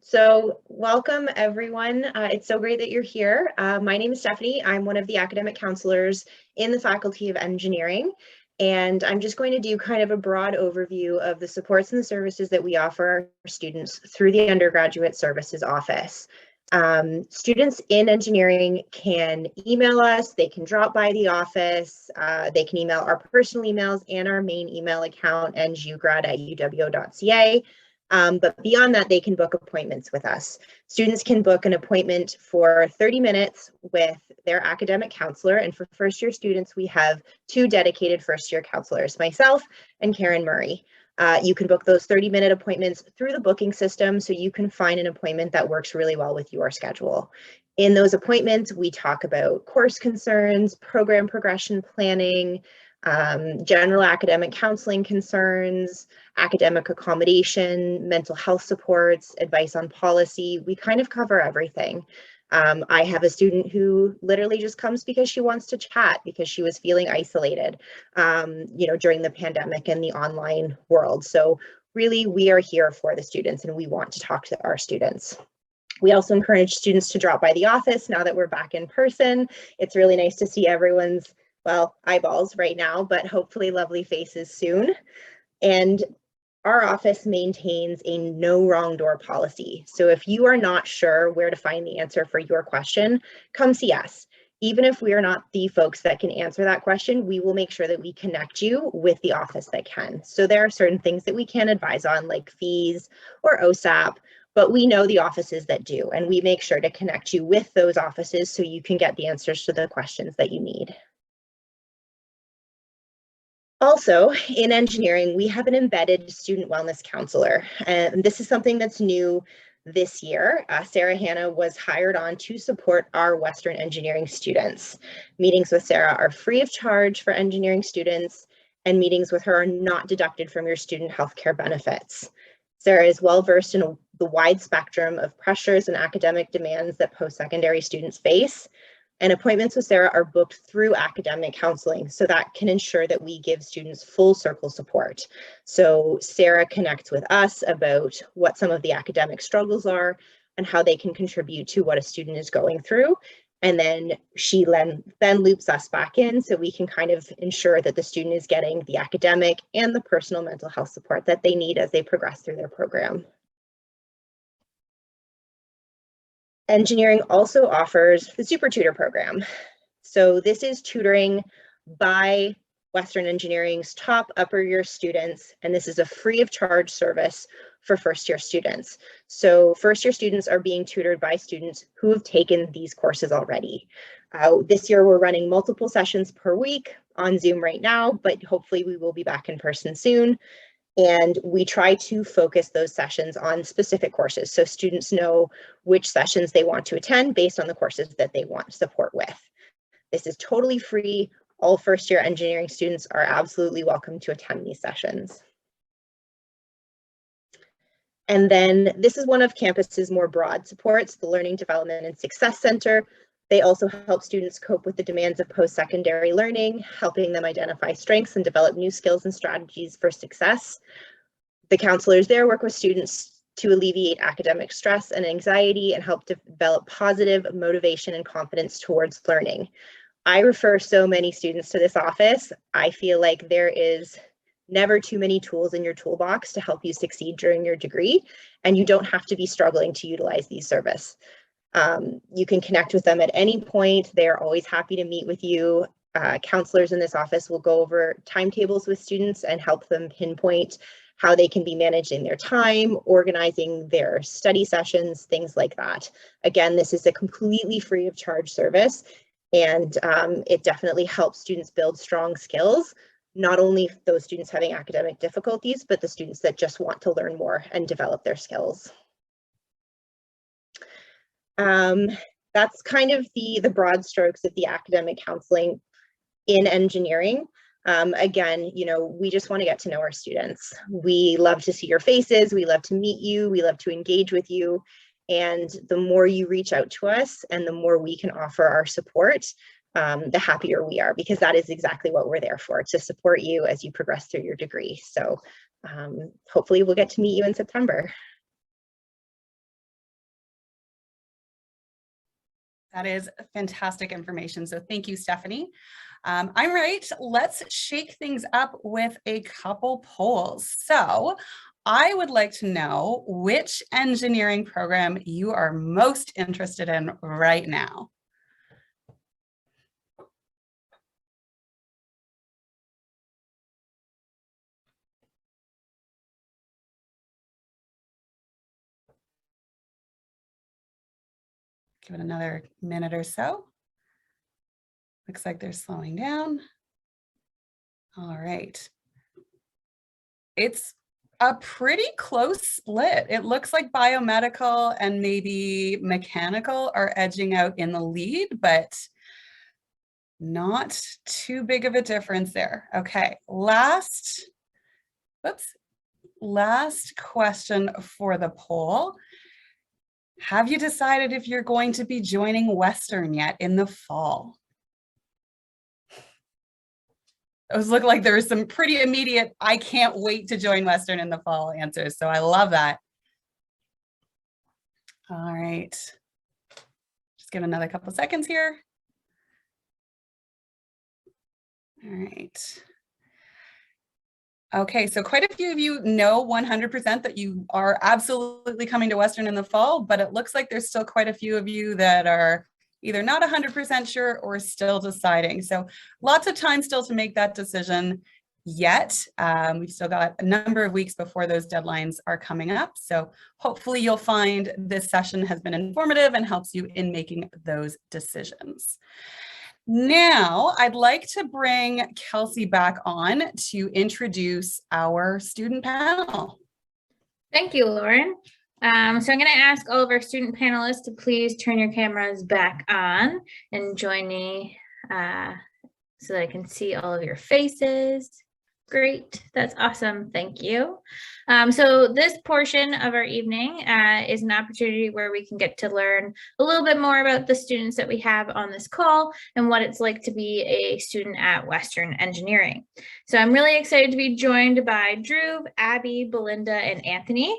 so welcome everyone. It's so great that you're here. My name is Stephanie. I'm one of the academic counselors in the Faculty of Engineering, and I'm just going to do kind of a broad overview of the supports and the services that we offer our students through the Undergraduate Services Office. Students in engineering can email us, they can drop by the office, they can email our personal emails and our main email account, ngugrad@uwo.ca. But beyond that, they can book appointments with us. Students can book an appointment for 30 minutes with their academic counselor. And for first year students, we have 2 dedicated first year counselors, myself and Karen Murray. You can book those 30-minute appointments through the booking system, so you can find an appointment that works really well with your schedule. In those appointments, we talk about course concerns, program progression planning, general academic counseling concerns, academic accommodation, mental health supports, advice on policy. We kind of cover everything. I have a student who literally just comes because she wants to chat, because she was feeling isolated, during the pandemic and the online world. So really, we are here for the students and we want to talk to our students. We also encourage students to drop by the office now that we're back in person. It's really nice to see everyone's, well, eyeballs right now, but hopefully lovely faces soon. And our office maintains a no wrong door policy. So if you are not sure where to find the answer for your question, come see us. Even if we are not the folks that can answer that question, we will make sure that we connect you with the office that can. So there are certain things that we can advise on, like fees or OSAP, but we know the offices that do, and we make sure to connect you with those offices so you can get the answers to the questions that you need. Also, in engineering, we have an embedded student wellness counselor, and this is something that's new this year. Sarah Hanna was hired on to support our Western engineering students. Meetings with Sarah are free of charge for engineering students, and meetings with her are not deducted from your student healthcare benefits. Sarah is well versed in the wide spectrum of pressures and academic demands that post-secondary students face. And appointments with Sarah are booked through academic counseling, so that can ensure that we give students full circle support. So Sarah connects with us about what some of the academic struggles are and how they can contribute to what a student is going through. And then she then loops us back in so we can kind of ensure that the student is getting the academic and the personal mental health support that they need as they progress through their program. Engineering also offers the Super Tutor program. So this is tutoring by Western Engineering's top upper year students, and this is a free of charge service for first year students. So first year students are being tutored by students who have taken these courses already. This year we're running multiple sessions per week on Zoom right now, but hopefully we will be back in person soon. And we try to focus those sessions on specific courses so students know which sessions they want to attend based on the courses that they want support with. This is totally free. All first year engineering students are absolutely welcome to attend these sessions. And then this is one of campus's more broad supports, the Learning Development and Success Center. They also help students cope with the demands of post-secondary learning, helping them identify strengths and develop new skills and strategies for success. The counselors there work with students to alleviate academic stress and anxiety and help develop positive motivation and confidence towards learning. I refer so many students to this office. I feel like there is never too many tools in your toolbox to help you succeed during your degree, and you don't have to be struggling to utilize these services. You can connect with them at any point. They are always happy to meet with you. Counselors in this office will go over timetables with students and help them pinpoint how they can be managing their time, organizing their study sessions, things like that. Again, this is a completely free of charge service, and it definitely helps students build strong skills, not only those students having academic difficulties, but the students that just want to learn more and develop their skills. That's kind of the broad strokes of the academic counseling in engineering. Again, we just want to get to know our students. We love to see your faces. We love to meet you. We love to engage with you. And the more you reach out to us and the more we can offer our support, the happier we are, because that is exactly what we're there for, to support you as you progress through your degree. So hopefully we'll get to meet you in September. That is fantastic information. So thank you, Stephanie. I'm right. Let's shake things up with a couple polls. So I would like to know which engineering program you are most interested in right now. Give it another minute or so. Looks like they're slowing down. All right. It's a pretty close split. It looks like biomedical and maybe mechanical are edging out in the lead, but not too big of a difference there. Okay, last question for the poll. Have you decided if you're going to be joining Western yet in the fall? Those look like there was some pretty immediate, I can't wait to join Western in the fall answers. So I love that. All right. Just give another couple seconds here. All right. Okay, so quite a few of you know 100% that you are absolutely coming to Western in the fall, but it looks like there's still quite a few of you that are either not 100% sure or still deciding. So lots of time still to make that decision yet. We've still got a number of weeks before those deadlines are coming up. So hopefully you'll find this session has been informative and helps you in making those decisions. Now, I'd like to bring Kelsey back on to introduce our student panel. Thank you, Lauren. So I'm going to ask all of our student panelists to please turn your cameras back on and join me so that I can see all of your faces. Great, that's awesome, thank you. So this portion of our evening is an opportunity where we can get to learn a little bit more about the students that we have on this call and what it's like to be a student at Western Engineering. So I'm really excited to be joined by Drew, Abby, Belinda, and Anthony,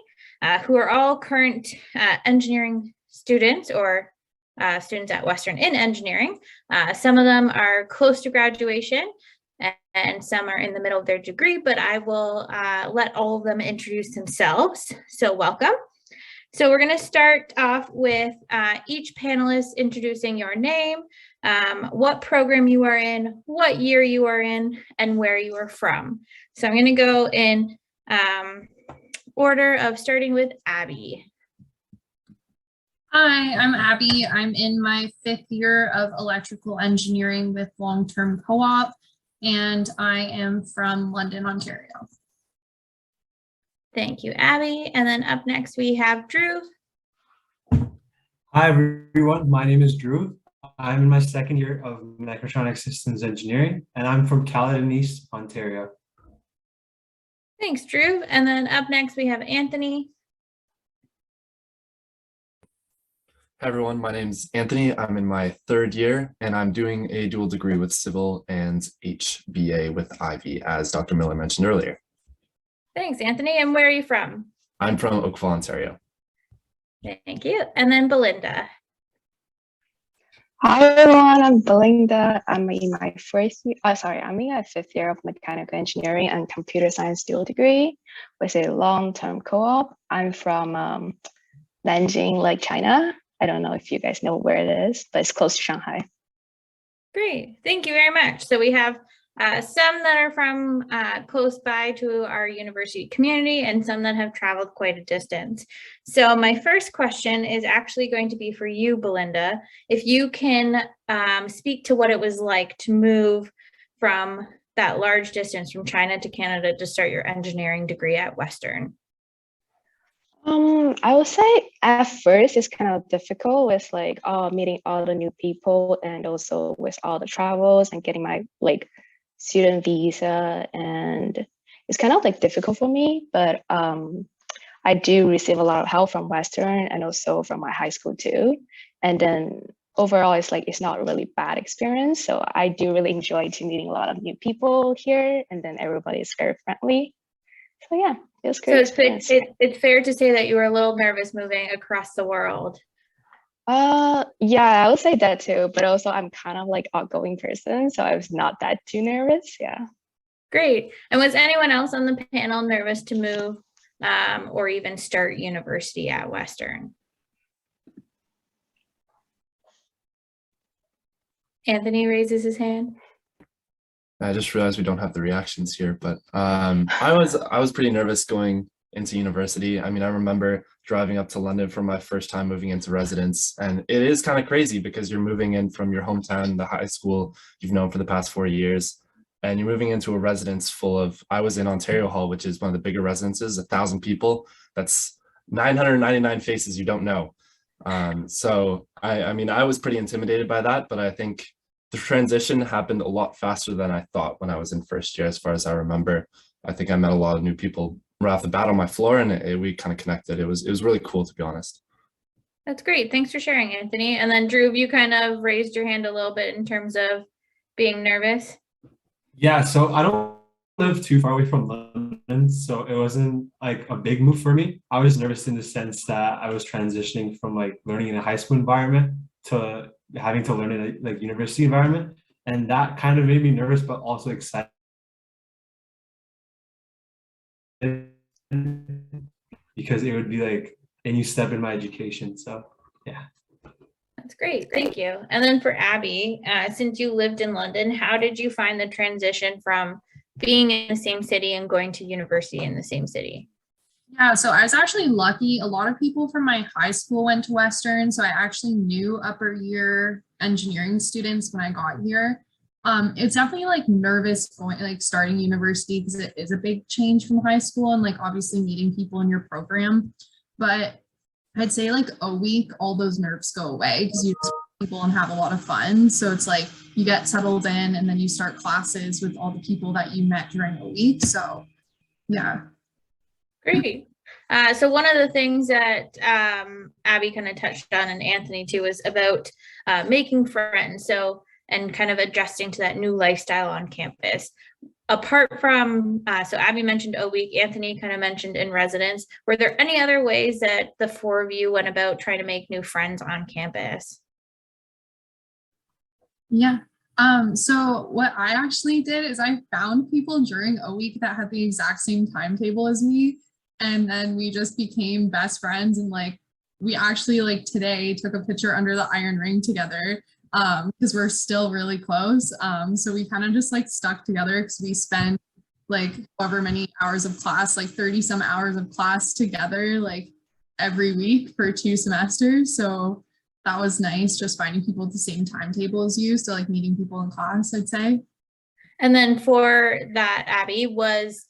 who are all current engineering students or students at Western in engineering. Some of them are close to graduation, and some are in the middle of their degree, but I will let all of them introduce themselves. So welcome. So we're going to start off with each panelist introducing your name, what program you are in, what year you are in, and where you are from. So I'm going to go in order of starting with Abby. Hi, I'm Abby. I'm in my 5th year of electrical engineering with long-term co-op, and I am from London, Ontario. Thank you, Abby. And then up next we have Drew. Hi, everyone. My name is Drew. I'm in my 2nd year of mechatronic systems engineering, and I'm from Caledon East, Ontario. Thanks, Drew. And then up next we have Anthony. Hi everyone, my name's Anthony. I'm in my 3rd year and I'm doing a dual degree with civil and HBA with Ivy, as Dr. Miller mentioned earlier. Thanks, Anthony. And where are you from? I'm from Oakville, Ontario. Thank you. And then Belinda. Hi everyone, I'm Belinda. I'm in my 5th year of mechanical engineering and computer science dual degree with a long-term co-op. I'm from Nanjing, like China. I don't know if you guys know where it is, but it's close to Shanghai. Great, thank you very much. So we have some that are from close by to our university community and some that have traveled quite a distance. So my first question is actually going to be for you, Belinda. If you can speak to what it was like to move from that large distance from China to Canada to start your engineering degree at Western. I would say at first it's kind of difficult with like meeting all the new people and also with all the travels and getting my student visa, and it's kind of difficult for me, but I do receive a lot of help from Western and also from my high school too. And then overall it's not a really bad experience. So I do really enjoy meeting a lot of new people here, and then everybody is very friendly. So yeah, it was great. So it's fair to say that you were a little nervous moving across the world. Yeah, I would say that too, but also I'm kind of outgoing person, so I was not that too nervous. Yeah. Great. And was anyone else on the panel nervous to move or even start university at Western? Anthony raises his hand. I just realized we don't have the reactions here, but I was pretty nervous going into university. I mean, I remember driving up to London for my first time moving into residence, and it is kind of crazy because you're moving in from your hometown, the high school you've known for the past 4 years, and you're moving into a residence full of, I was in Ontario Hall, which is one of the bigger residences, 1,000 people. That's 999 faces you don't know. So I mean, I was pretty intimidated by that, but I think the transition happened a lot faster than I thought when I was in first year, as far as I remember. I think I met a lot of new people right off the bat on my floor, and we kind of connected. It was really cool, to be honest. That's great. Thanks for sharing, Anthony. And then Drew, you kind of raised your hand a little bit in terms of being nervous. Yeah, so I don't live too far away from London, so it wasn't like a big move for me. I was nervous in the sense that I was transitioning from like learning in a high school environment to having to learn in a like university environment. And that kind of made me nervous, but also excited because it would be like a new step in my education. So yeah. That's great. Thank you. And then for Abby, since you lived in London, how did you find the transition from being in the same city and going to university in the same city? Yeah, so I was actually lucky. A lot of people from my high school went to Western, so I actually knew upper year engineering students when I got here. It's definitely like nervous going like starting university because it is a big change from high school and like obviously meeting people in your program. But I'd say like a week, all those nerves go away because you just meet people and have a lot of fun. So it's like you get settled in and then you start classes with all the people that you met during a week. So yeah. Great. So one of the things that Abby kind of touched on and Anthony too is about making friends. So and kind of adjusting to that new lifestyle on campus. Apart from, so Abby mentioned a week, Anthony kind of mentioned in residence. Were there any other ways that the four of you went about trying to make new friends on campus? Yeah. So what I actually did is I found people during a week that had the exact same timetable as me. And then we just became best friends. And like, we actually like today took a picture under the iron ring together because we're still really close. So we kind of just like stuck together because we spent like however many hours of class, like 30 some hours of class together, like every week for 2 semesters. So that was nice, just finding people at the same timetable as you. So like meeting people in class, I'd say. And then for that, Abby, was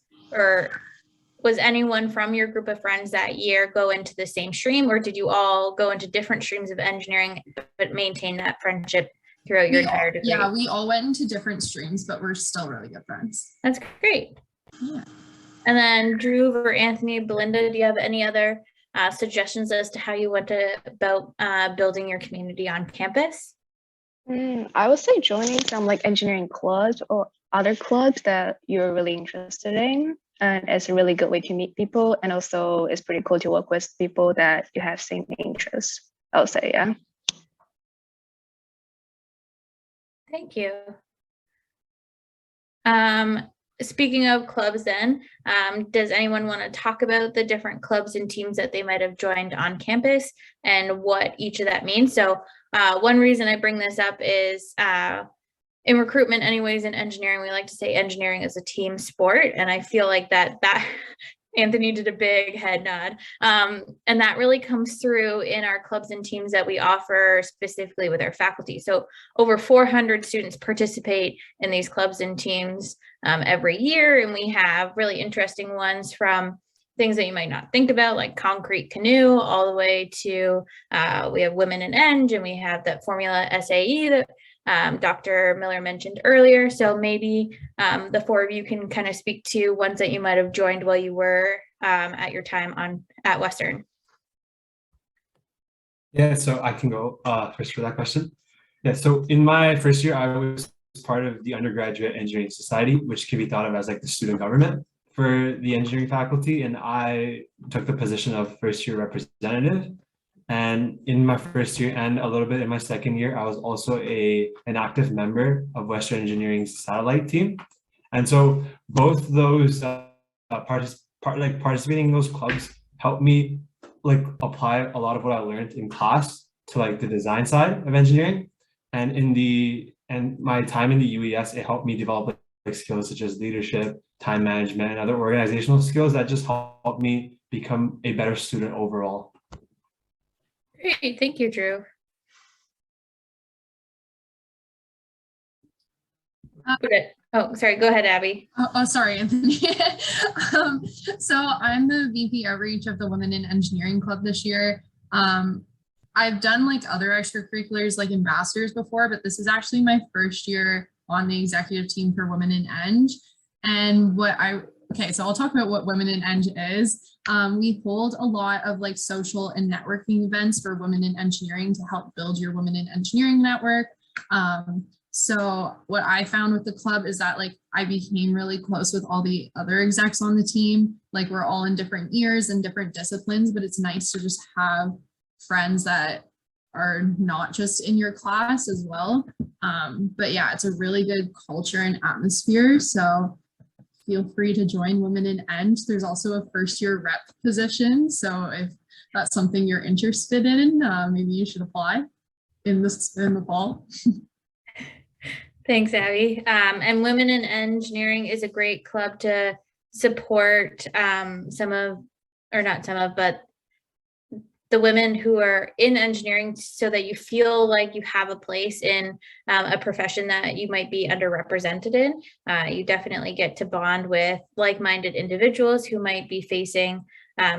anyone from your group of friends that year go into the same stream, or did you all go into different streams of engineering but maintain that friendship throughout your entire degree? Yeah, we all went into different streams, but we're still really good friends. That's great. Yeah. And then Drew or Anthony, Belinda, do you have any other suggestions as to how you went about building your community on campus? I would say joining some like engineering clubs or other clubs that you're really interested in. And it's a really good way to meet people. And also it's pretty cool to work with people that you have same interests, I would say, yeah. Thank you. Speaking of clubs then, does anyone want to talk about the different clubs and teams that they might have joined on campus and what each of that means? So one reason I bring this up is in recruitment anyways, in engineering, we like to say engineering is a team sport. And I feel like that Anthony did a big head nod. And that really comes through in our clubs and teams that we offer specifically with our faculty. So over 400 students participate in these clubs and teams every year. And we have really interesting ones from things that you might not think about, like concrete canoe, all the way to we have women in eng, and we have that formula SAE that Dr. Miller mentioned earlier. So maybe the four of you can kind of speak to ones that you might have joined while you were at your time at Western. Yeah, so I can go first for that question. Yeah, so in my first year, I was part of the undergraduate engineering society, which can be thought of as like the student government for the engineering faculty. And I took the position of first year representative. And in my first year and a little bit in my second year, I was also an active member of Western Engineering's satellite team. And so both those participating in those clubs helped me like apply a lot of what I learned in class to like the design side of engineering. And my time in the UES, it helped me develop like skills such as leadership, time management, and other organizational skills that just helped me become a better student overall. Great, thank you, Drew. Oh, sorry, go ahead, Abby. Oh, sorry, Anthony. So I'm the VP Outreach of the Women in Engineering Club this year. I've done like other extracurriculars like ambassadors before, but this is actually my first year on the executive team for Women in Eng. And what I Okay, so I'll talk about what Women in Eng is. We hold a lot of like social and networking events for women in engineering to help build your women in engineering network. So what I found with the club is that like I became really close with all the other execs on the team. Like we're all in different years and different disciplines, but it's nice to just have friends that are not just in your class as well. But yeah, it's a really good culture and atmosphere. So feel free to join Women in Eng. There's also a first year rep position. So if that's something you're interested in, maybe you should apply in the fall. Thanks, Abby. And Women in Engineering is a great club to support but the women who are in engineering so that you feel like you have a place in a profession that you might be underrepresented in. You definitely get to bond with like-minded individuals who might be facing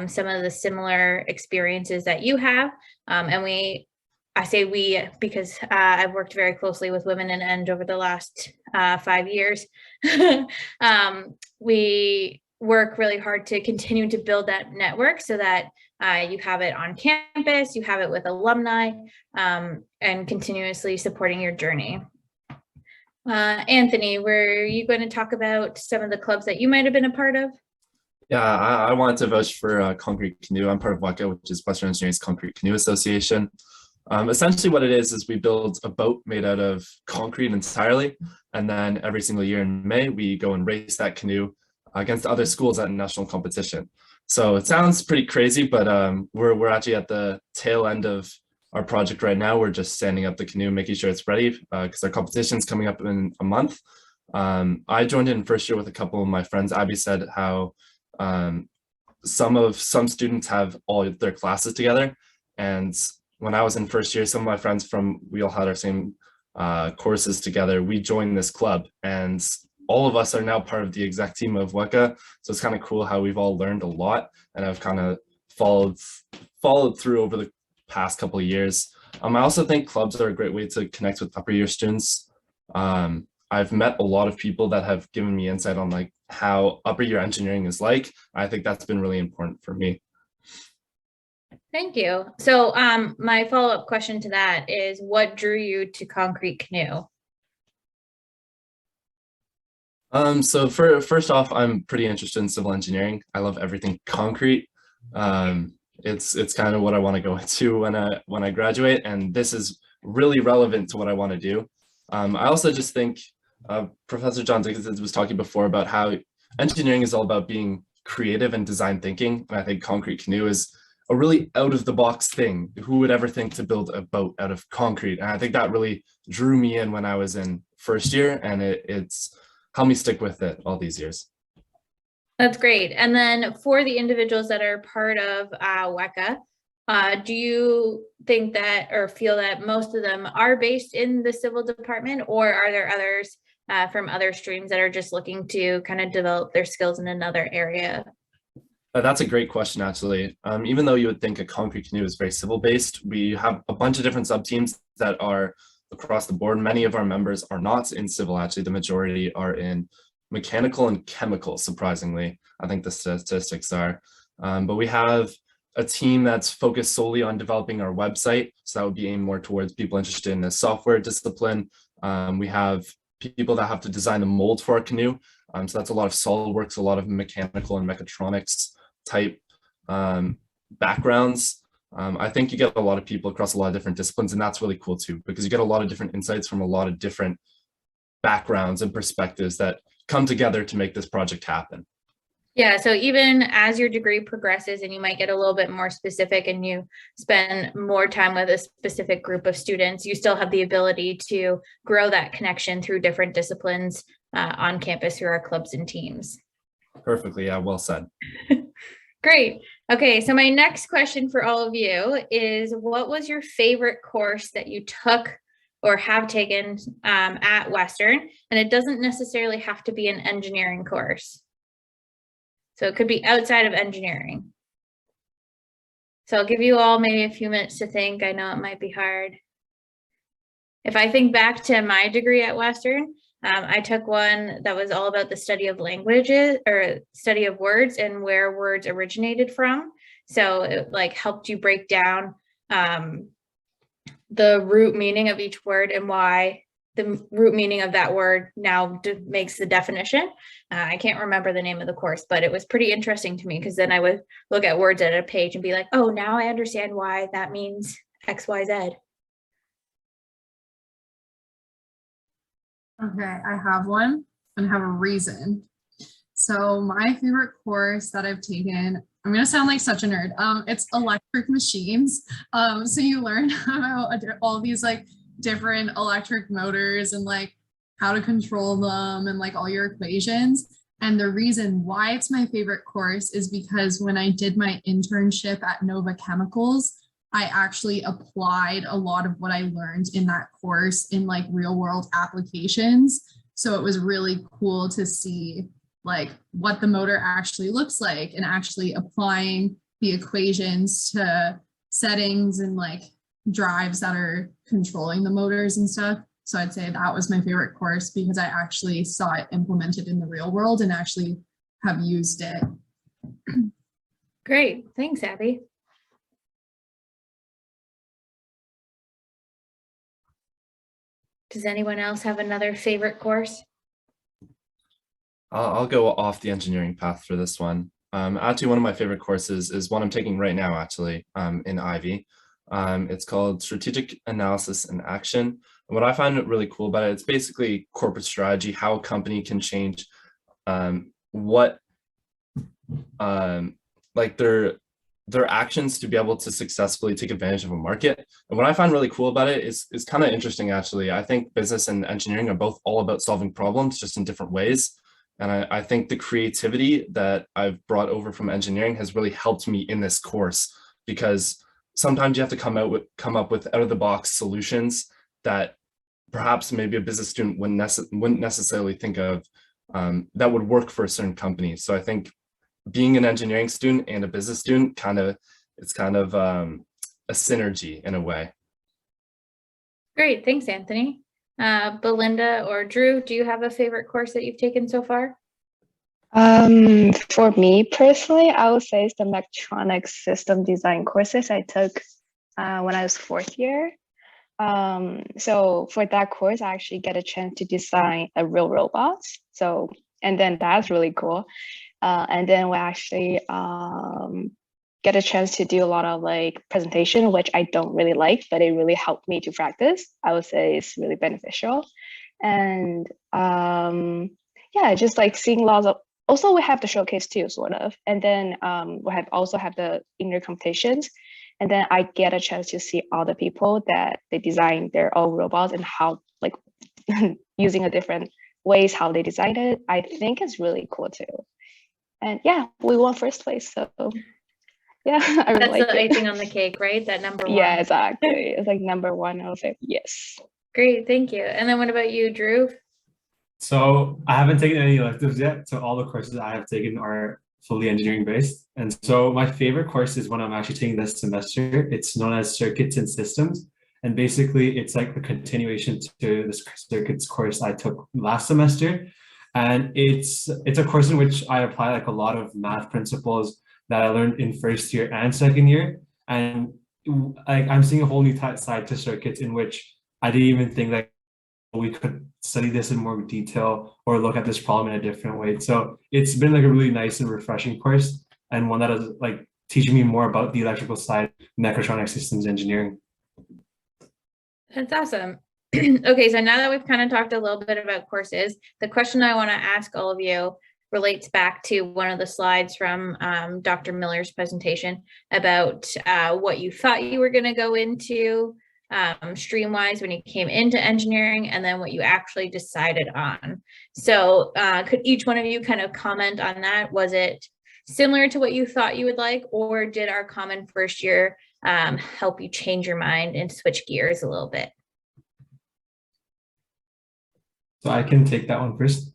some of the similar experiences that you have. I say we because I've worked very closely with Women in Eng over the last 5 years. We work really hard to continue to build that network so that you have it on campus, you have it with alumni, and continuously supporting your journey. Anthony, were you going to talk about some of the clubs that you might have been a part of? Yeah, I wanted to vouch for Concrete Canoe. I'm part of WECA, which is Western Engineering's Concrete Canoe Association. Essentially what it is we build a boat made out of concrete entirely. And then every single year in May, we go and race that canoe against other schools at a national competition. So it sounds pretty crazy, but we're actually at the tail end of our project right now. We're just standing up the canoe, making sure it's ready because our competition is coming up in a month. I joined in first year with a couple of my friends. Abby said how some students have all their classes together. And when I was in first year, some of my friends we all had our same courses together. We joined this club and all of us are now part of the exec team of WECA. So it's kind of cool how we've all learned a lot and I've kind of followed through over the past couple of years. I also think clubs are a great way to connect with upper year students. I've met a lot of people that have given me insight on like how upper year engineering is like. I think that's been really important for me. Thank you. So my follow-up question to that is what drew you to Concrete Canoe? So first off, I'm pretty interested in civil engineering. I love everything concrete. It's kind of what I want to go into when I graduate, and this is really relevant to what I want to do. I also just think Professor John Dickinson was talking before about how engineering is all about being creative and design thinking, and I think Concrete Canoe is a really out of the box thing. Who would ever think to build a boat out of concrete? And I think that really drew me in when I was in first year, and it's helped me stick with it all these years. That's great. And then for the individuals that are part of WECA, do you think that or feel that most of them are based in the civil department, or are there others from other streams that are just looking to kind of develop their skills in another area? That's a great question, actually. Even though you would think a Concrete Canoe is very civil based, we have a bunch of different sub teams that are across the board. Many of our members are not in civil, actually. The majority are in mechanical and chemical, surprisingly. I think the statistics are. But we have a team that's focused solely on developing our website. So that would be aimed more towards people interested in the software discipline. We have people that have to design the mold for our canoe. So that's a lot of SolidWorks, a lot of mechanical and mechatronics type backgrounds. I think you get a lot of people across a lot of different disciplines, and that's really cool too, because you get a lot of different insights from a lot of different backgrounds and perspectives that come together to make this project happen. Yeah, so even as your degree progresses and you might get a little bit more specific and you spend more time with a specific group of students, you still have the ability to grow that connection through different disciplines on campus through our clubs and teams. Perfectly, yeah, well said. Great. Okay, so my next question for all of you is, what was your favorite course that you took or have taken at Western? And it doesn't necessarily have to be an engineering course. So it could be outside of engineering. So I'll give you all maybe a few minutes to think. I know it might be hard. If I think back to my degree at Western, I took one that was all about the study of languages or study of words and where words originated from. So it like helped you break down the root meaning of each word and why the root meaning of that word now makes the definition. I can't remember the name of the course, but it was pretty interesting to me because then I would look at words at a page and be like, oh, now I understand why that means X, Y, Z. Okay, I have one and have a reason. So my favorite course that I've taken, I'm gonna sound like such a nerd. It's electric machines. So you learn about all these like different electric motors and like how to control them and like all your equations. And the reason why it's my favorite course is because when I did my internship at Nova Chemicals, I actually applied a lot of what I learned in that course in like real world applications. So it was really cool to see like what the motor actually looks like and actually applying the equations to settings and like drives that are controlling the motors and stuff. So I'd say that was my favorite course because I actually saw it implemented in the real world and actually have used it. Great, thanks, Abby. Does anyone else have another favorite course? I'll go off the engineering path for this one. Actually, one of my favorite courses is one I'm taking right now, actually, in Ivy. It's called Strategic Analysis and Action. And what I find really cool about it, it's basically corporate strategy, how a company can change like their actions to be able to successfully take advantage of a market. And what I find really cool about it is kind of interesting, actually. I think business and engineering are both all about solving problems, just in different ways. And I think the creativity that I've brought over from engineering has really helped me in this course, because sometimes you have to come up with out of the box solutions that perhaps maybe a business student wouldn't necessarily think of that would work for a certain company. So I think being an engineering student and a business student it's kind of a synergy in a way. Great, thanks, Anthony. Belinda or Drew, do you have a favorite course that you've taken so far? For me personally, I would say it's the electronic system design courses I took when I was 4th year. So for that course, I actually get a chance to design a real robot. And then that's really cool. And then we actually get a chance to do a lot of like presentation, which I don't really like, but it really helped me to practice. I would say it's really beneficial. And yeah, just like seeing lots of, also we have the showcase too, sort of. And then we also have the inner competitions. And then I get a chance to see all the people that they design their own robots and how like using a different ways how they designed it. I think it's really cool too. And yeah, we won 1st place. So yeah, I really That's like the it. icing on the cake, right? That number one. Yeah, exactly. It's like number one. I was like, yes. Great, thank you. And then what about you, Drew? So I haven't taken any electives yet. So all the courses I have taken are fully engineering based. And so my favorite course is one I'm actually taking this semester. It's known as Circuits and Systems. And basically it's like the continuation to this circuits course I took last semester. And it's a course in which I apply like a lot of math principles that I learned in 1st year and 2nd year. And I'm seeing a whole new side to circuits in which I didn't even think that we could study this in more detail or look at this problem in a different way. So it's been like a really nice and refreshing course, and one that is like teaching me more about the electrical side, mechatronic systems engineering. That's awesome. Okay, so now that we've kind of talked a little bit about courses, the question I want to ask all of you relates back to one of the slides from Dr. Miller's presentation about what you thought you were going to go into stream-wise when you came into engineering, and then what you actually decided on. So could each one of you kind of comment on that? Was it similar to what you thought you would like, or did our common 1st year help you change your mind and switch gears a little bit? So I can take that one first.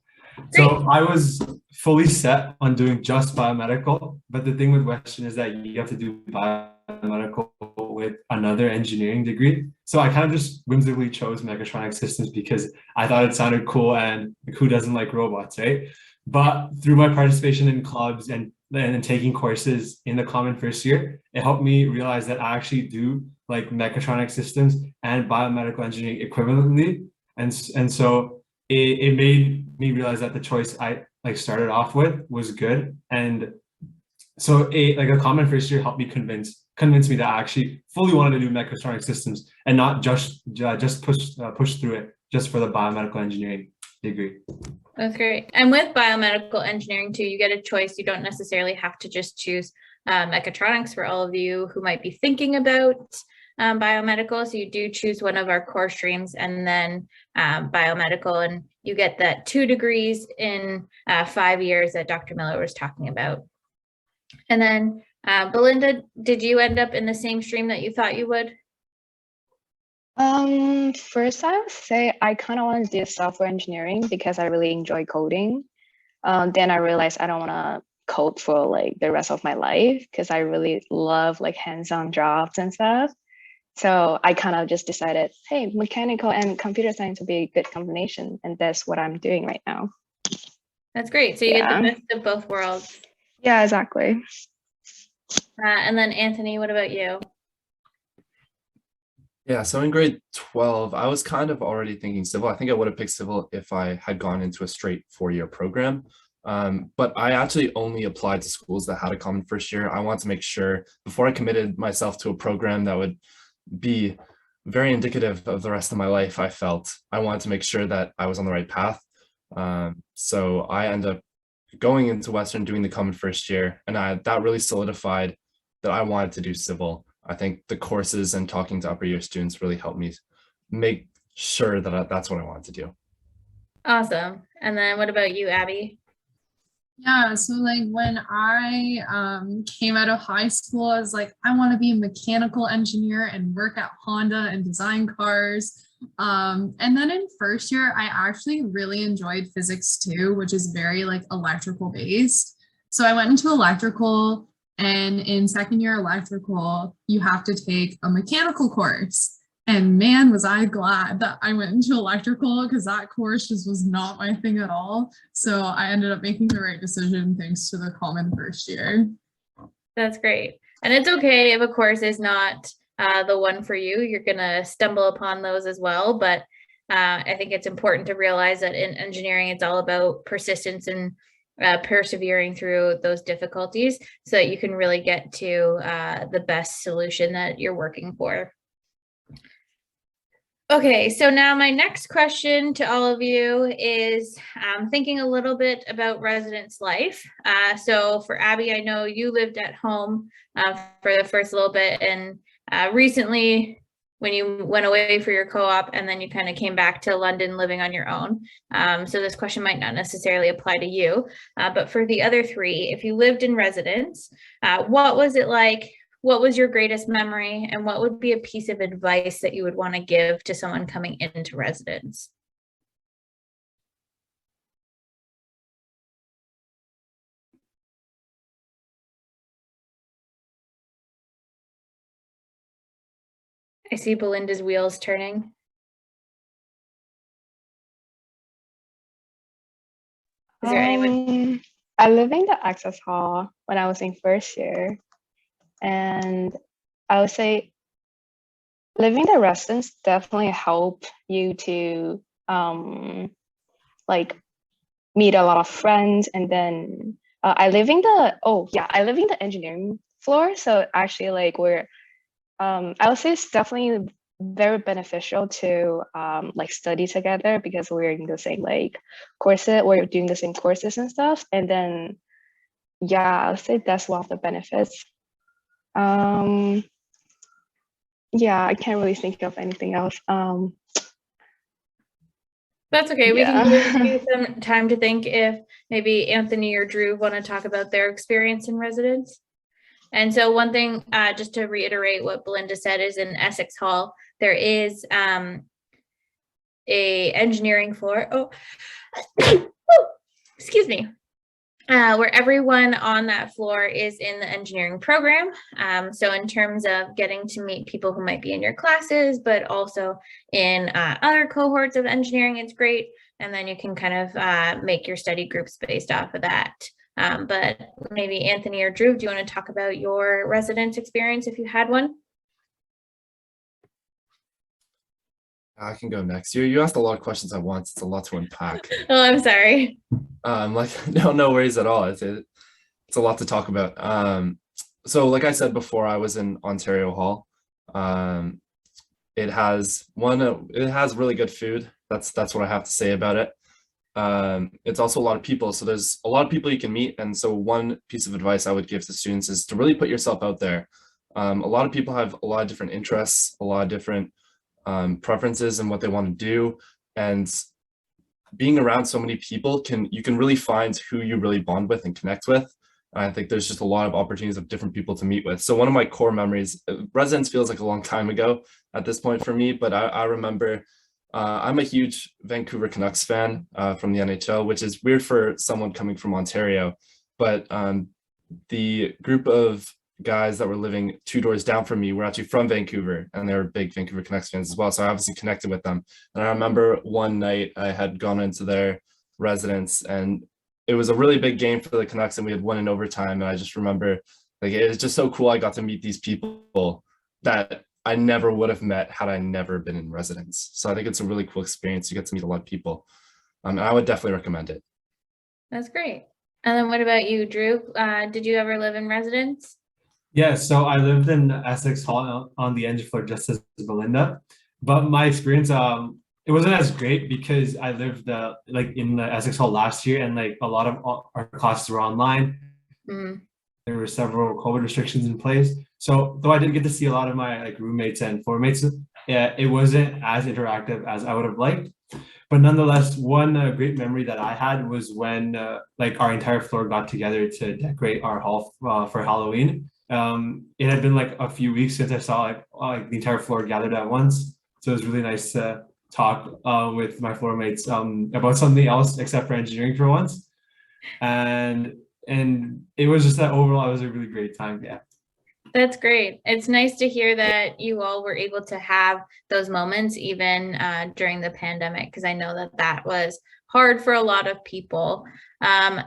So I was fully set on doing just biomedical, but the thing with Western is that you have to do biomedical with another engineering degree. So I kind of just whimsically chose mechatronic systems because I thought it sounded cool, and who doesn't like robots, right? But through my participation in clubs and taking courses in the common first year, it helped me realize that I actually do like mechatronic systems and biomedical engineering equivalently. And so it made me realize that the choice I like started off with was good. And so a common first year helped me convince me that I actually fully wanted to do mechatronic systems and not just push through it just for the biomedical engineering degree. That's great. And with biomedical engineering too, you get a choice. You don't necessarily have to just choose mechatronics for all of you who might be thinking about biomedical. So you do choose one of our core streams and then biomedical, and you get that 2 degrees in 5 years that Dr. Miller was talking about. And then Belinda, did you end up in the same stream that you thought you would? First I would say I kind of want to do software engineering because I really enjoy coding. Then I realized I don't want to code for like the rest of my life because I really love like hands-on jobs and stuff. So I kind of just decided, hey, mechanical and computer science would be a good combination, and that's what I'm doing right now. That's great. So you get the best of both worlds. Yeah, exactly. And then Anthony, what about you? Yeah, so in grade 12, I was kind of already thinking civil. I think I would have picked civil if I had gone into a straight 4-year program. But I actually only applied to schools that had a common first year. I wanted to make sure before I committed myself to a program that would be very indicative of the rest of my life, I wanted to make sure that I was on the right path. So I ended up going into Western, doing the common first year, and that really solidified that I wanted to do civil. I think the courses and talking to upper year students really helped me make sure that that's what I wanted to do. Awesome. And then what about you, Abby? Yeah, so like when I came out of high school, I was like, I want to be a mechanical engineer and work at Honda and design cars. And then in first year, I actually really enjoyed physics too, which is very like electrical based. So I went into electrical, and in second year electrical, you have to take a mechanical course. And man, was I glad that I went into electrical because that course just was not my thing at all. So I ended up making the right decision thanks to the common first year. That's great. And it's okay if a course is not the one for you. You're going to stumble upon those as well. But I think it's important to realize that in engineering, it's all about persistence and persevering through those difficulties so that you can really get to the best solution that you're working for. Okay, so now my next question to all of you is thinking a little bit about residence life. So for Abby, I know you lived at home for the first little bit, and recently when you went away for your co-op and then you kind of came back to London living on your own. So this question might not necessarily apply to you, but for the other 3, if you lived in residence, what was it like? What was your greatest memory, and what would be a piece of advice that you would want to give to someone coming into residence? I see Belinda's wheels turning. Is there anyone? I lived in the access hall when I was in first year. And I would say living the residence definitely help you to like meet a lot of friends. And then I live in the engineering floor. So actually like I would say it's definitely very beneficial to like study together because we're in the same like courses, we're doing the same courses and stuff. And then yeah, I would say that's one of the benefits. Yeah, I can't really think of anything else. That's okay. We can give you some time to think if maybe Anthony or Drew want to talk about their experience in residence. And so one thing, just to reiterate what Belinda said, is in Essex Hall, there is a engineering floor. Oh, excuse me, where everyone on that floor is in the engineering program. So in terms of getting to meet people who might be in your classes, but also in other cohorts of engineering, it's great. And then you can kind of make your study groups based off of that. But maybe Anthony or Drew, do you want to talk about your residence experience if you had one? I can go next. You asked a lot of questions at once. It's a lot to unpack. Oh, I'm sorry. No worries at all. It's a lot to talk about. So like I said before, I was in Ontario Hall. It has really good food. That's what I have to say about it. It's also a lot of people. So there's a lot of people you can meet. And so one piece of advice I would give to students is to really put yourself out there. A lot of people have a lot of different interests, a lot of different preferences and what they want to do, and being around so many people you can really find who you really bond with and connect with. And I think there's just a lot of opportunities of different people to meet with. So one of my core memories, residence feels like a long time ago at this point for me, but I remember I'm a huge Vancouver Canucks fan from the NHL, which is weird for someone coming from Ontario, but the group of guys that were living 2 doors down from me were actually from Vancouver, and they were big Vancouver Canucks fans as well. So I obviously connected with them. And I remember one night I had gone into their residence, and it was a really big game for the Canucks, and we had won in overtime. And I just remember, like, it was just so cool. I got to meet these people that I never would have met had I never been in residence. So I think it's a really cool experience. You get to meet a lot of people. And I would definitely recommend it. That's great. And then what about you, Drew? Did you ever live in residence? Yeah, so I lived in Essex Hall on the engine floor just as Belinda, but my experience it wasn't as great because I lived like in the Essex Hall last year, and like a lot of our classes were online. There were several COVID restrictions in place, so though I did get to see a lot of my like roommates and floor mates, yeah, it wasn't as interactive as I would have liked. But nonetheless, one great memory that I had was when like our entire floor got together to decorate our hall for Halloween. It had been like a few weeks since I saw like the entire floor gathered at once, so it was really nice to talk with my floor mates about something else except for engineering for once, and it was just that overall it was a really great time. Yeah. That's great. It's nice to hear that you all were able to have those moments even during the pandemic, because I know that was hard for a lot of people.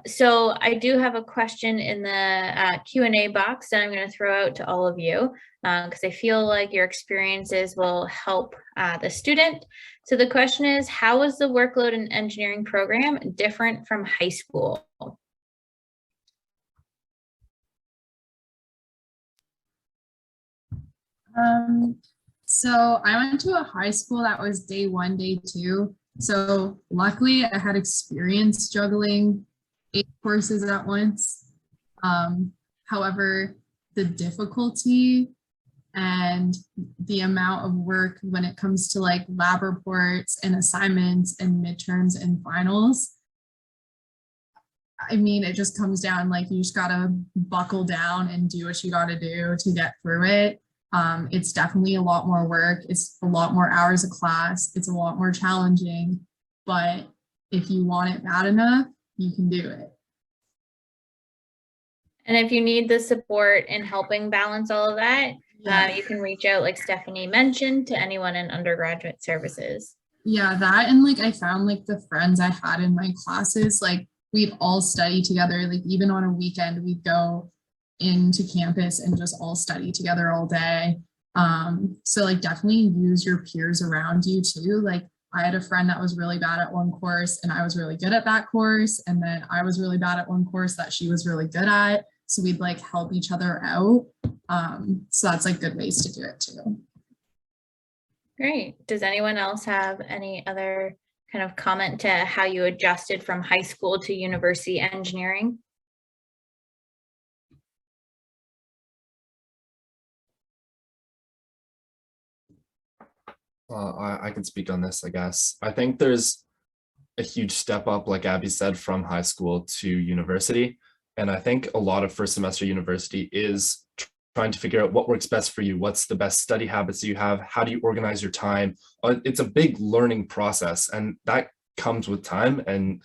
So I do have a question in the Q&A box that I'm going to throw out to all of you, because I feel like your experiences will help the student. So the question is, how was the workload in engineering program different from high school? So I went to a high school that was day 1, day 2. So luckily I had experience juggling 8 courses at once. However, the difficulty and the amount of work when it comes to like lab reports and assignments and midterms and finals, I mean, it just comes down like you just gotta buckle down and do what you gotta do to get through it. It's definitely a lot more work. It's a lot more hours of class. It's a lot more challenging, but if you want it bad enough, you can do it. And if you need the support in helping balance all of that, you can reach out, like Stephanie mentioned, to anyone in undergraduate services. Yeah, that, and like I found like the friends I had in my classes, like we'd all study together. Like even on a weekend, we'd go into campus and just all study together all day. So like definitely use your peers around you too. Like I had a friend that was really bad at one course and I was really good at that course. And then I was really bad at one course that she was really good at. So we'd like help each other out. So that's like good ways to do it too. Great. Does anyone else have any other kind of comment to how you adjusted from high school to university engineering? I can speak on this, I guess. I think there's a huge step up, like Abby said, from high school to university. And I think a lot of first semester university is trying to figure out what works best for you. What's the best study habits that you have? How do you organize your time? It's a big learning process, and that comes with time. And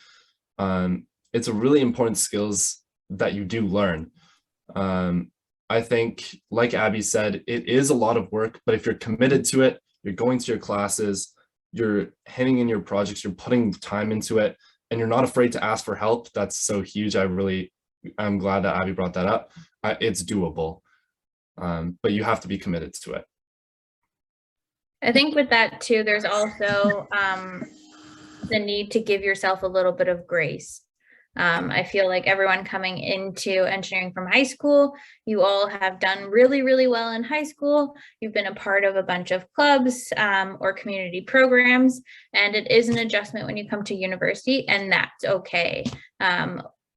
it's a really important skills that you do learn. I think, like Abby said, it is a lot of work, but if you're committed to it, you're going to your classes, you're handing in your projects, you're putting time into it, and you're not afraid to ask for help. That's so huge. I'm glad that Abby brought that up. It's doable, but you have to be committed to it. I think with that too, there's also the need to give yourself a little bit of grace. I feel like everyone coming into engineering from high school, you all have done really, really well in high school. You've been a part of a bunch of clubs or community programs, and it is an adjustment when you come to university, and that's okay.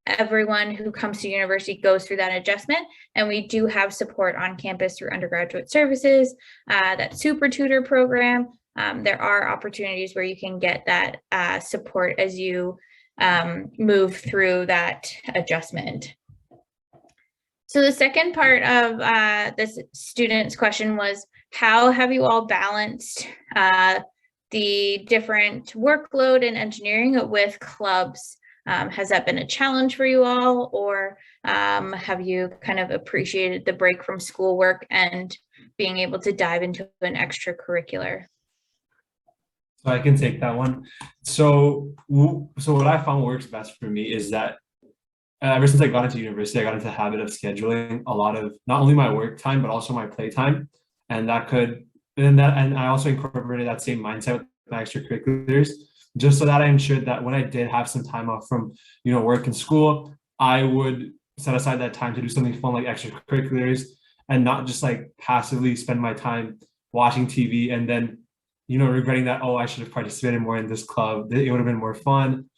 Everyone who comes to university goes through that adjustment, and we do have support on campus through undergraduate services, that super tutor program. There are opportunities where you can get that support as you move through that adjustment. So the second part of this student's question was, how have you all balanced the different workload in engineering with clubs? Has that been a challenge for you all, or have you kind of appreciated the break from schoolwork and being able to dive into an extracurricular? So I can take that one. So what I found works best for me is that ever since I got into university, I got into the habit of scheduling a lot of not only my work time, but also my play time. And and I also incorporated that same mindset with my extracurriculars, just so that I ensured that when I did have some time off from, work and school, I would set aside that time to do something fun like extracurriculars and not just like passively spend my time watching TV and then, regretting that, oh, I should have participated more in this club. It would have been more fun.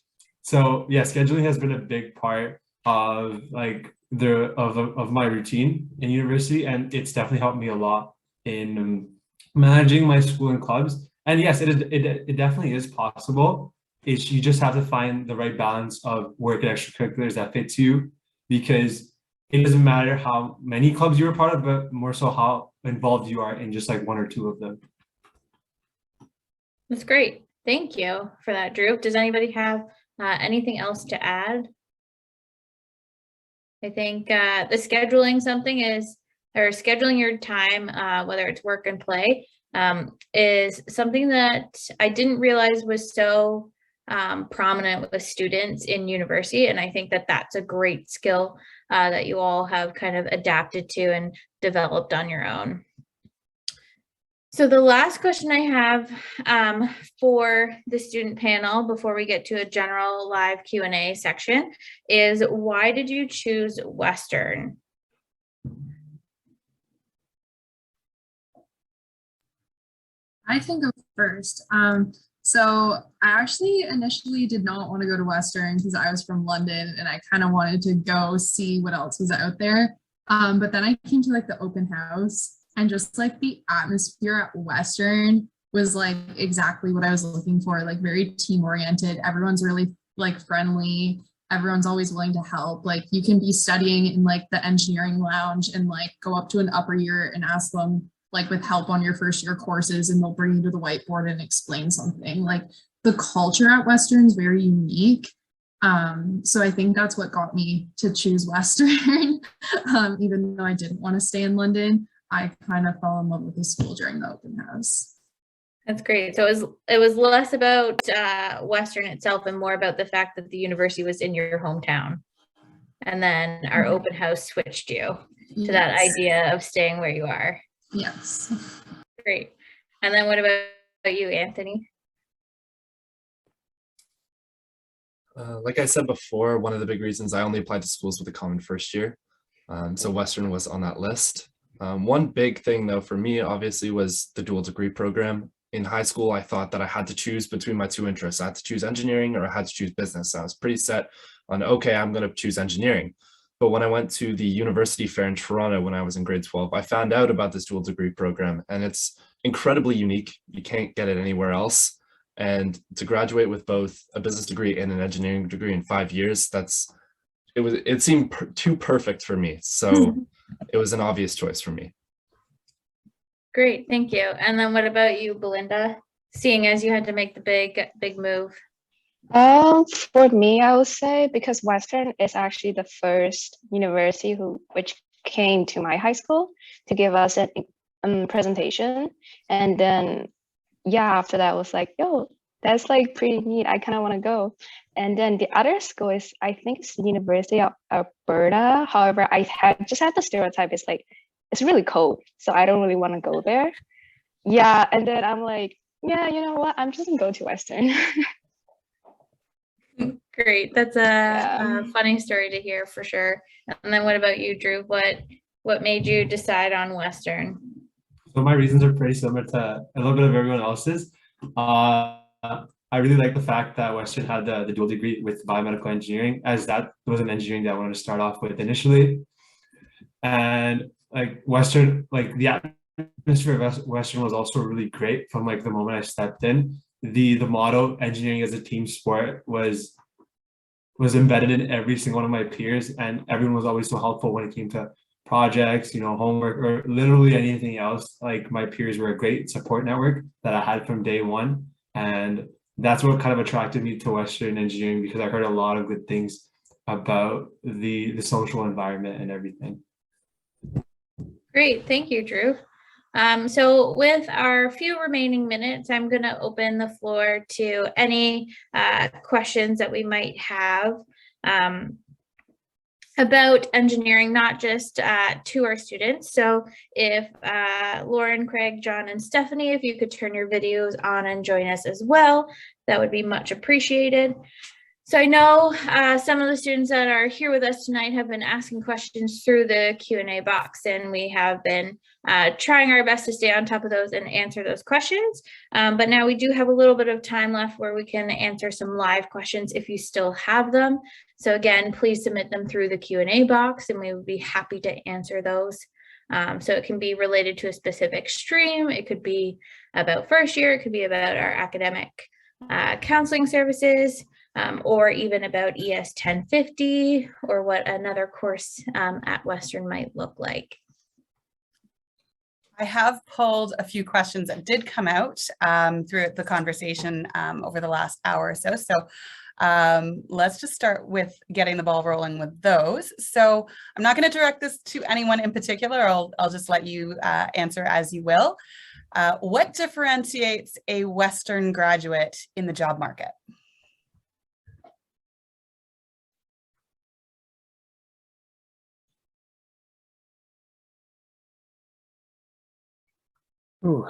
So yeah, scheduling has been a big part of like of my routine in university, and it's definitely helped me a lot in managing my school and clubs. And yes, it definitely is possible. You just have to find the right balance of work and extracurriculars that fits you, because it doesn't matter how many clubs you're a part of, but more so how involved you are in just like one or two of them. That's great. Thank you for that, Drew. Does anybody have anything else to add? I think the scheduling scheduling your time, whether it's work and play, is something that I didn't realize was so prominent with students in university. And I think that that's a great skill that you all have kind of adapted to and developed on your own. So the last question I have for the student panel before we get to a general live Q&A section is, why did you choose Western? I can go first. So I actually initially did not want to go to Western because I was from London and I kind of wanted to go see what else was out there. But then I came to like the open house, and just like the atmosphere at Western was like exactly what I was looking for, like very team oriented. Everyone's really like friendly. Everyone's always willing to help. Like you can be studying in like the engineering lounge and like go up to an upper year and ask them like with help on your first year courses, and they'll bring you to the whiteboard and explain something. Like the culture at Western is very unique. So I think that's what got me to choose Western. Even though I didn't want to stay in London, I kind of fell in love with the school during the open house. That's great. So it was less about Western itself and more about the fact that the university was in your hometown. And then our open house switched you to that idea of staying where you are. Yes. Great. And then what about you, Anthony? Like I said before, one of the big reasons I only applied to schools with a common first year. So Western was on that list. One big thing though for me obviously was the dual degree program. In high school, I thought that I had to choose between my two interests. I had to choose engineering or I had to choose business. I was pretty set on, okay, I'm going to choose engineering. But when I went to the university fair in Toronto when I was in grade 12, I found out about this dual degree program, and it's incredibly unique. You can't get it anywhere else. And to graduate with both a business degree and an engineering degree in 5 years, it seemed too perfect for me. So it was an obvious choice for me. Great, thank you. And then what about you, Belinda? Seeing as you had to make the big move. For me, I would say because Western is actually the first university which came to my high school to give us a presentation, and then yeah, after that was like, yo, that's like pretty neat. I kind of want to go. And then the other school is, I think it's the University of Alberta. However, just had the stereotype. It's like it's really cold, so I don't really want to go there. Yeah, and then I'm like, yeah, you know what? I'm just gonna go to Western. Great. That's a Yeah. funny story to hear for sure. And then what about you, Drew? What made you decide on Western? So my reasons are pretty similar to a little bit of everyone else's. I really like the fact that Western had the dual degree with biomedical engineering, as that was an engineering that I wanted to start off with initially. And like Western, like the atmosphere of Western was also really great from like the moment I stepped in. The motto, engineering as a team sport, was embedded in every single one of my peers, and everyone was always so helpful when it came to projects, homework, or literally anything else. Like my peers were a great support network that I had from day one. And that's what kind of attracted me to Western engineering, because I heard a lot of good things about the social environment and everything. Great. Thank you, Drew. So with our few remaining minutes, I'm going to open the floor to any questions that we might have about engineering, not just to our students. So if Lauren, Craig, John, and Stephanie, if you could turn your videos on and join us as well, that would be much appreciated. So I know some of the students that are here with us tonight have been asking questions through the Q&A box, and we have been trying our best to stay on top of those and answer those questions. But now we do have a little bit of time left where we can answer some live questions if you still have them. So again, please submit them through the Q&A box, and we would be happy to answer those. So it can be related to a specific stream. It could be about first year. It could be about our academic counseling services. Or even about ES 1050, or what another course at Western might look like. I have pulled a few questions that did come out throughout the conversation over the last hour or so. So let's just start with getting the ball rolling with those. So I'm not going to direct this to anyone in particular. I'll just let you answer as you will. What differentiates a Western graduate in the job market? Ooh.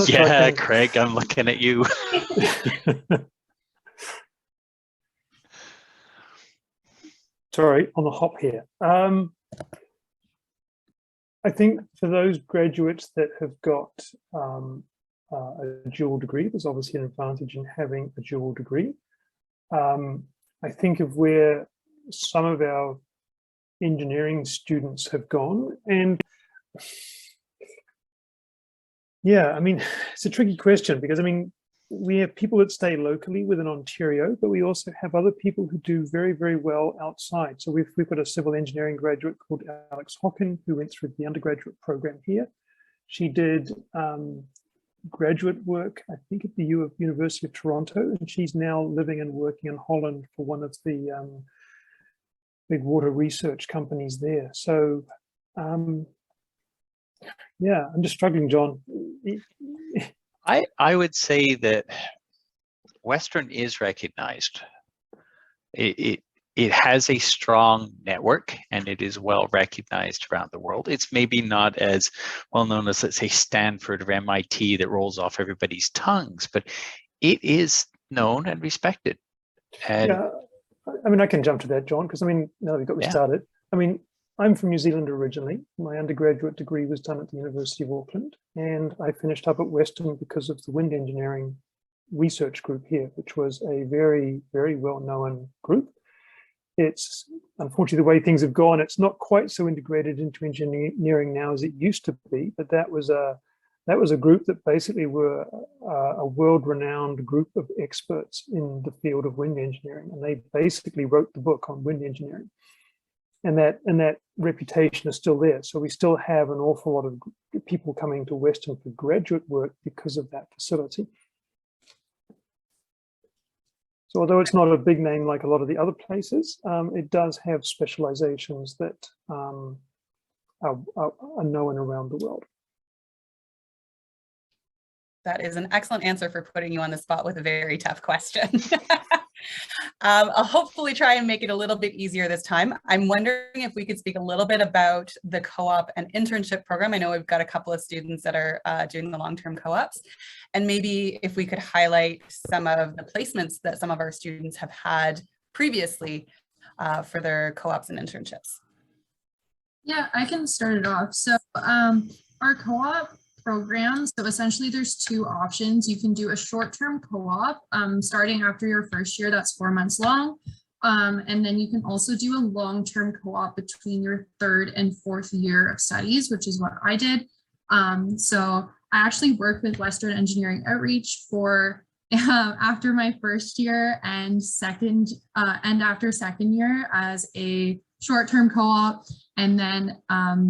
Yeah, Craig, I'm looking at you. Sorry, on the hop here. I think for those graduates that have got a dual degree, there's obviously an advantage in having a dual degree. I think of where some of our engineering students have gone, and yeah, I mean, it's a tricky question, because I mean, we have people that stay locally within Ontario, but we also have other people who do very, very well outside. So we've got a civil engineering graduate called Alex Hocken, who went through the undergraduate program here. She did graduate work, I think, at the University of Toronto, and she's now living and working in Holland for one of the big water research companies there. So yeah, I'm just struggling, John. I would say that Western is recognized. It has a strong network, and it is well recognized around the world. It's maybe not as well known as, let's say, Stanford or MIT that rolls off everybody's tongues, but it is known and respected. And yeah, I mean, I can jump to that, John, because I mean, now that we've got me started, I mean, I'm from New Zealand originally. My undergraduate degree was done at the University of Auckland, and I finished up at Western because of the wind engineering research group here, which was a very, very well-known group. It's unfortunately the way things have gone, it's not quite so integrated into engineering now as it used to be, but that was a group that basically were a world-renowned group of experts in the field of wind engineering, and they basically wrote the book on wind engineering. And that reputation is still there. So we still have an awful lot of people coming to Western for graduate work because of that facility. So although it's not a big name like a lot of the other places, it does have specializations that are known around the world. That is an excellent answer for putting you on the spot with a very tough question. I'll hopefully try and make it a little bit easier this time. I'm wondering if we could speak a little bit about the co-op and internship program. I know we've got a couple of students that are doing the long-term co-ops, and maybe if we could highlight some of the placements that some of our students have had previously for their co-ops and internships. Yeah, I can start it off. So our co-op program, so essentially there's two options. You can do a short-term co-op starting after your first year, that's 4 months long. And then you can also do a long-term co-op between your third and fourth year of studies, which is what I did. So I actually worked with Western Engineering Outreach for after my first year and after second year as a short-term co-op. And then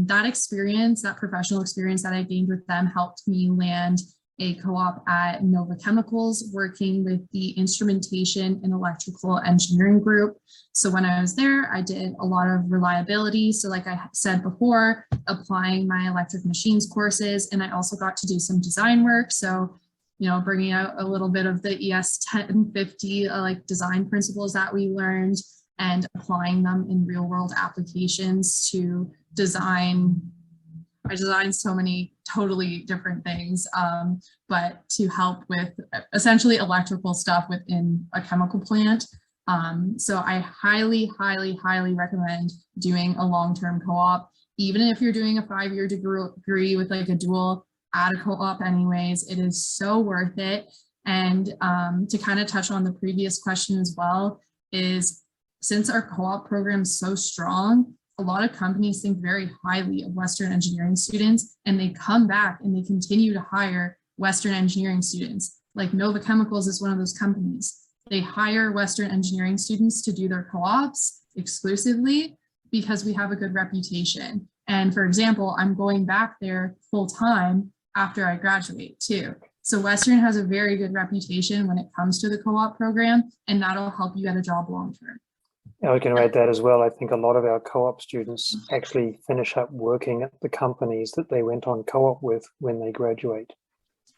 that experience, that professional experience that I gained with them helped me land a co-op at Nova Chemicals, working with the instrumentation and electrical engineering group. So when I was there, I did a lot of reliability. So like I said before, applying my electric machines courses, and I also got to do some design work. So, you know, bringing out a little bit of the ES 1050 like design principles that we learned, and applying them in real world applications to design. I designed so many totally different things, but to help with essentially electrical stuff within a chemical plant. So I highly, highly, highly recommend doing a long-term co-op, even if you're doing a 5-year degree with like a dual, add a co-op anyways. It is so worth it. And to kind of touch on the previous question as well, is since our co-op program is so strong, a lot of companies think very highly of Western engineering students, and they come back and they continue to hire Western engineering students. Like Nova Chemicals is one of those companies. They hire Western engineering students to do their co-ops exclusively because we have a good reputation. And for example, I'm going back there full time after I graduate too. So Western has a very good reputation when it comes to the co-op program, and that'll help you get a job long term. Yeah, I can add that as well. I think a lot of our co-op students actually finish up working at the companies that they went on co-op with when they graduate.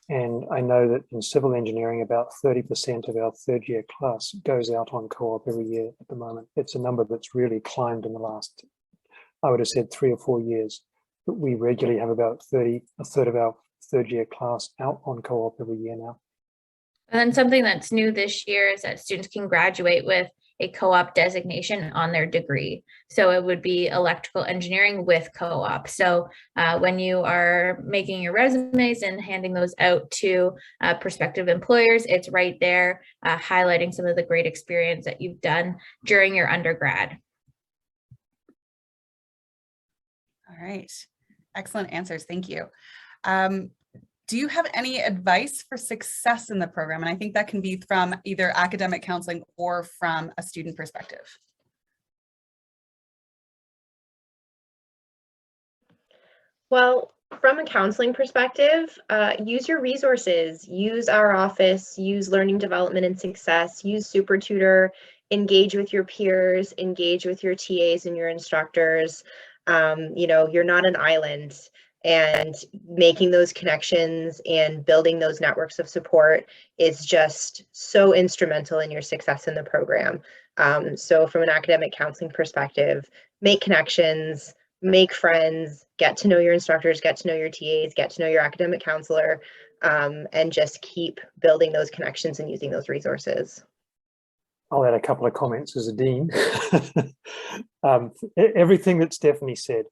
And I know that in civil engineering, about 30% of our third year class goes out on co-op every year at the moment. It's a number that's really climbed in the last, I would have said 3 or 4 years, but we regularly have about a third of our third year class out on co-op every year now. And then something that's new this year is that students can graduate with a co-op designation on their degree. So it would be electrical engineering with co-op. So when you are making your resumes and handing those out to prospective employers, it's right there highlighting some of the great experience that you've done during your undergrad. All right, excellent answers, thank you. Do you have any advice for success in the program? And I think that can be from either academic counseling or from a student perspective. Well, from a counseling perspective, use your resources, use our office, use learning development and success, use Super Tutor, engage with your peers, engage with your TAs and your instructors. You know, you're not an island. And making those connections and building those networks of support is just so instrumental in your success in the program. So from an academic counseling perspective, make connections, make friends, get to know your instructors, get to know your TAs, get to know your academic counselor, and just keep building those connections and using those resources. I'll add a couple of comments as a dean. Everything that Stephanie said.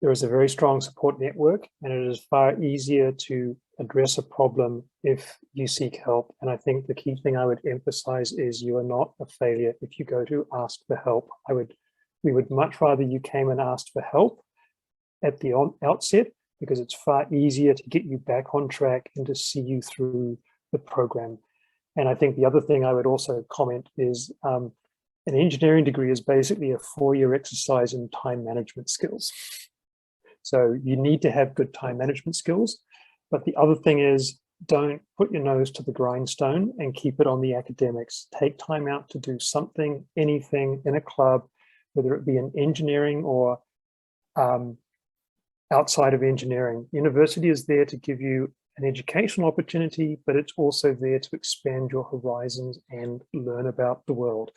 There is a very strong support network, and it is far easier to address a problem if you seek help. And I think the key thing I would emphasize is you are not a failure if you go to ask for help. We would much rather you came and asked for help at the outset, because it's far easier to get you back on track and to see you through the program. And I think the other thing I would also comment is an engineering degree is basically a 4-year exercise in time management skills. So you need to have good time management skills. But the other thing is don't put your nose to the grindstone and keep it on the academics. Take time out to do something, anything in a club, whether it be in engineering or outside of engineering. University is there to give you an educational opportunity, but it's also there to expand your horizons and learn about the world.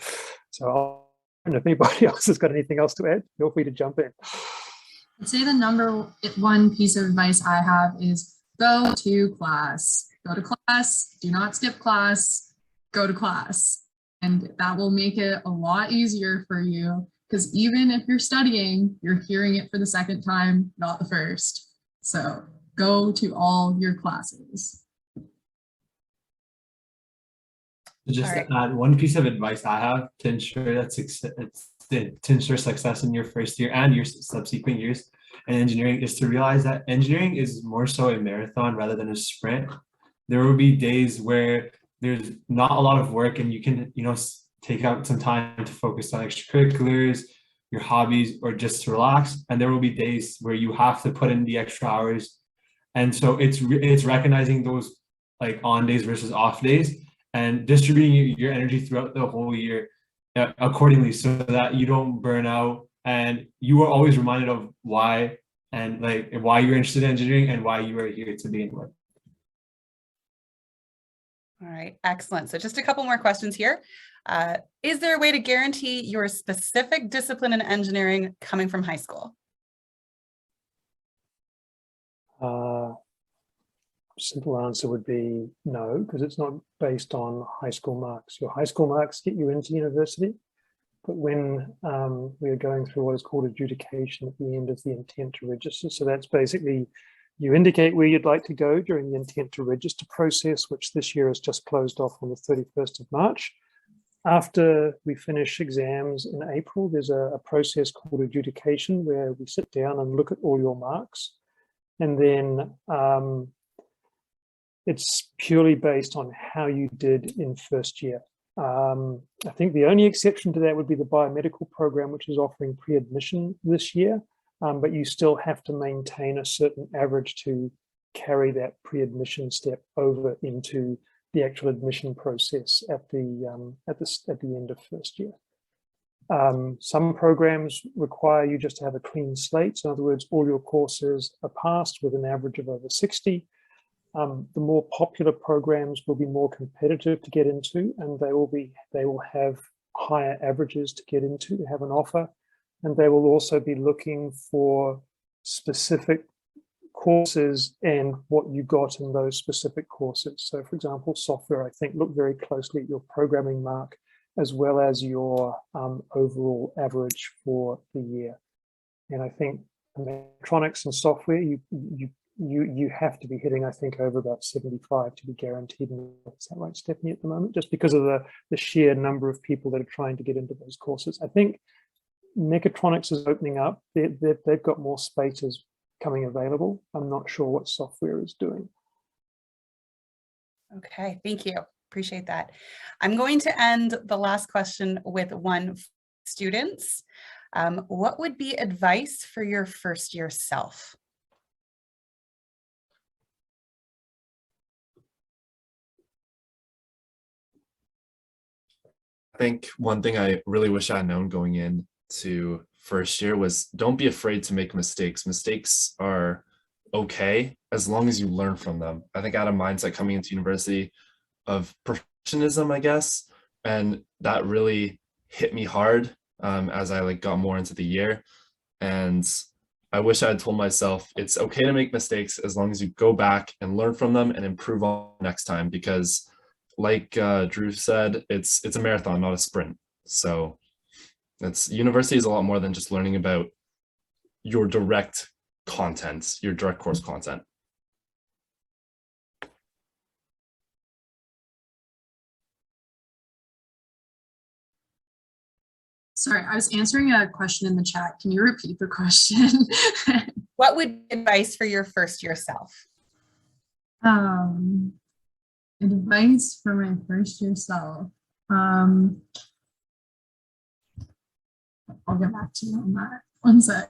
So and if anybody else has got anything else to add, feel free to jump in. I'd say the number one piece of advice I have is go to class. Go to class, do not skip class, go to class. And that will make it a lot easier for you, because even if you're studying, you're hearing it for the second time, not the first. So go to all your classes. Just to add one piece of advice I have to ensure that success in your first year and your subsequent years in engineering is to realize that engineering is more so a marathon rather than a sprint. There will be days where there's not a lot of work and you can, take out some time to focus on extracurriculars, your hobbies, or just to relax. And there will be days where you have to put in the extra hours. And so it's recognizing those like on days versus off days and distributing your energy throughout the whole year accordingly, so that you don't burn out and you are always reminded of why and like why you're interested in engineering and why you are here to begin with. All right, excellent. So just a couple more questions here. Is there a way to guarantee your specific discipline in engineering coming from high school? Simple answer would be no, because it's not based on high school marks. Your high school marks get you into university, but when we are going through what is called adjudication at the end of the intent to register, so that's basically you indicate where you'd like to go during the intent to register process, which this year has just closed off on the 31st of March. After we finish exams in April, there's a process called adjudication where we sit down and look at all your marks. And then it's purely based on how you did in first year. I think the only exception to that would be the biomedical program, which is offering pre-admission this year, but you still have to maintain a certain average to carry that pre-admission step over into the actual admission process at the end of first year. Some programs require you just to have a clean slate. So in other words, all your courses are passed with an average of over 60. The more popular programs will be more competitive to get into, and they will have higher averages to get into, to have an offer, and they will also be looking for specific courses and what you got in those specific courses. So for example, software, I think, look very closely at your programming mark as well as your overall average for the year. And I think electronics and software, you have to be hitting, I think, over about 75 to be guaranteed. Is that right, Stephanie, at the moment? Just because of the sheer number of people that are trying to get into those courses. I think mechatronics is opening up. They've got more spaces coming available. I'm not sure what software is doing. Okay, thank you. Appreciate that. I'm going to end the last question with one students. What would be advice for your first year self? I think one thing I really wish I had known going into first year was don't be afraid to make mistakes. Mistakes are okay as long as you learn from them. I think I had a mindset coming into university of perfectionism, I guess, and that really hit me hard as I got more into the year. And I wish I had told myself it's okay to make mistakes as long as you go back and learn from them and improve on next time, because like Drew said, it's a marathon, not a sprint. So university is a lot more than just learning about your direct content, your direct course content. Sorry, I was answering a question in the chat. Can you repeat the question? What would be advice for your first year self? Advice for my first year self. I'll get back to you on that. One sec.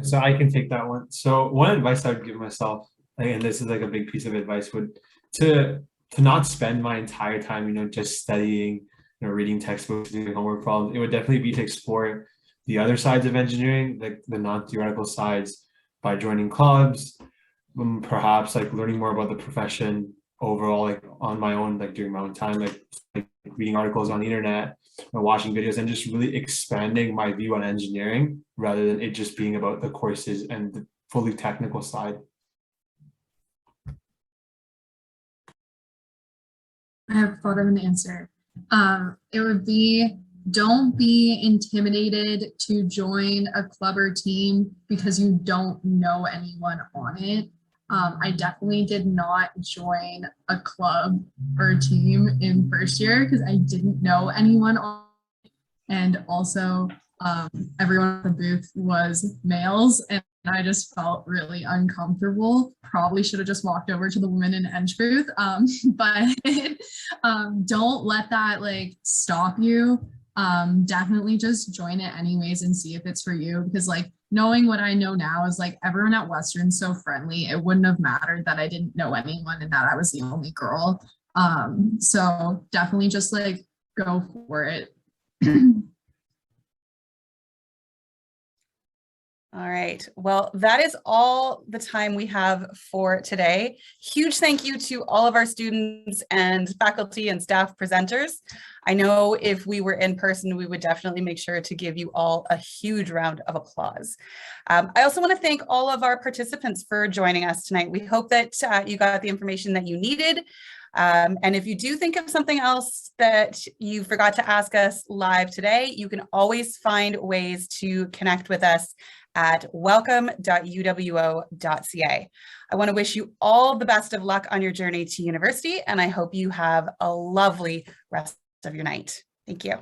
So I can take that one. So one advice I would give myself, and this is like a big piece of advice, would to not spend my entire time, just studying, reading textbooks, doing homework problems. It would definitely be to explore the other sides of engineering, like the non-theoretical sides, by joining clubs, perhaps like learning more about the profession overall, like on my own, like during my own time, like reading articles on the internet or watching videos, and just really expanding my view on engineering rather than it just being about the courses and the fully technical side. I have thought of an answer. It would be, don't be intimidated to join a club or team because you don't know anyone on it. I definitely did not join a club or a team in first year because I didn't know anyone on it. And also everyone at the booth was males, and I just felt really uncomfortable. Probably should have just walked over to the women in Eng booth, but don't let that like stop you. Definitely just join it anyways and see if it's for you, because like knowing what I know now is like everyone at Western's so friendly. It wouldn't have mattered that I didn't know anyone and that I was the only girl. So definitely just like go for it. All right. Well, that is all the time we have for today. Huge thank you to all of our students and faculty and staff presenters. I know if we were in person, we would definitely make sure to give you all a huge round of applause. I also want to thank all of our participants for joining us tonight. We hope that you got the information that you needed. And if you do think of something else that you forgot to ask us live today, you can always find ways to connect with us at welcome.uwo.ca. I want to wish you all the best of luck on your journey to university, and I hope you have a lovely rest of your night. Thank you.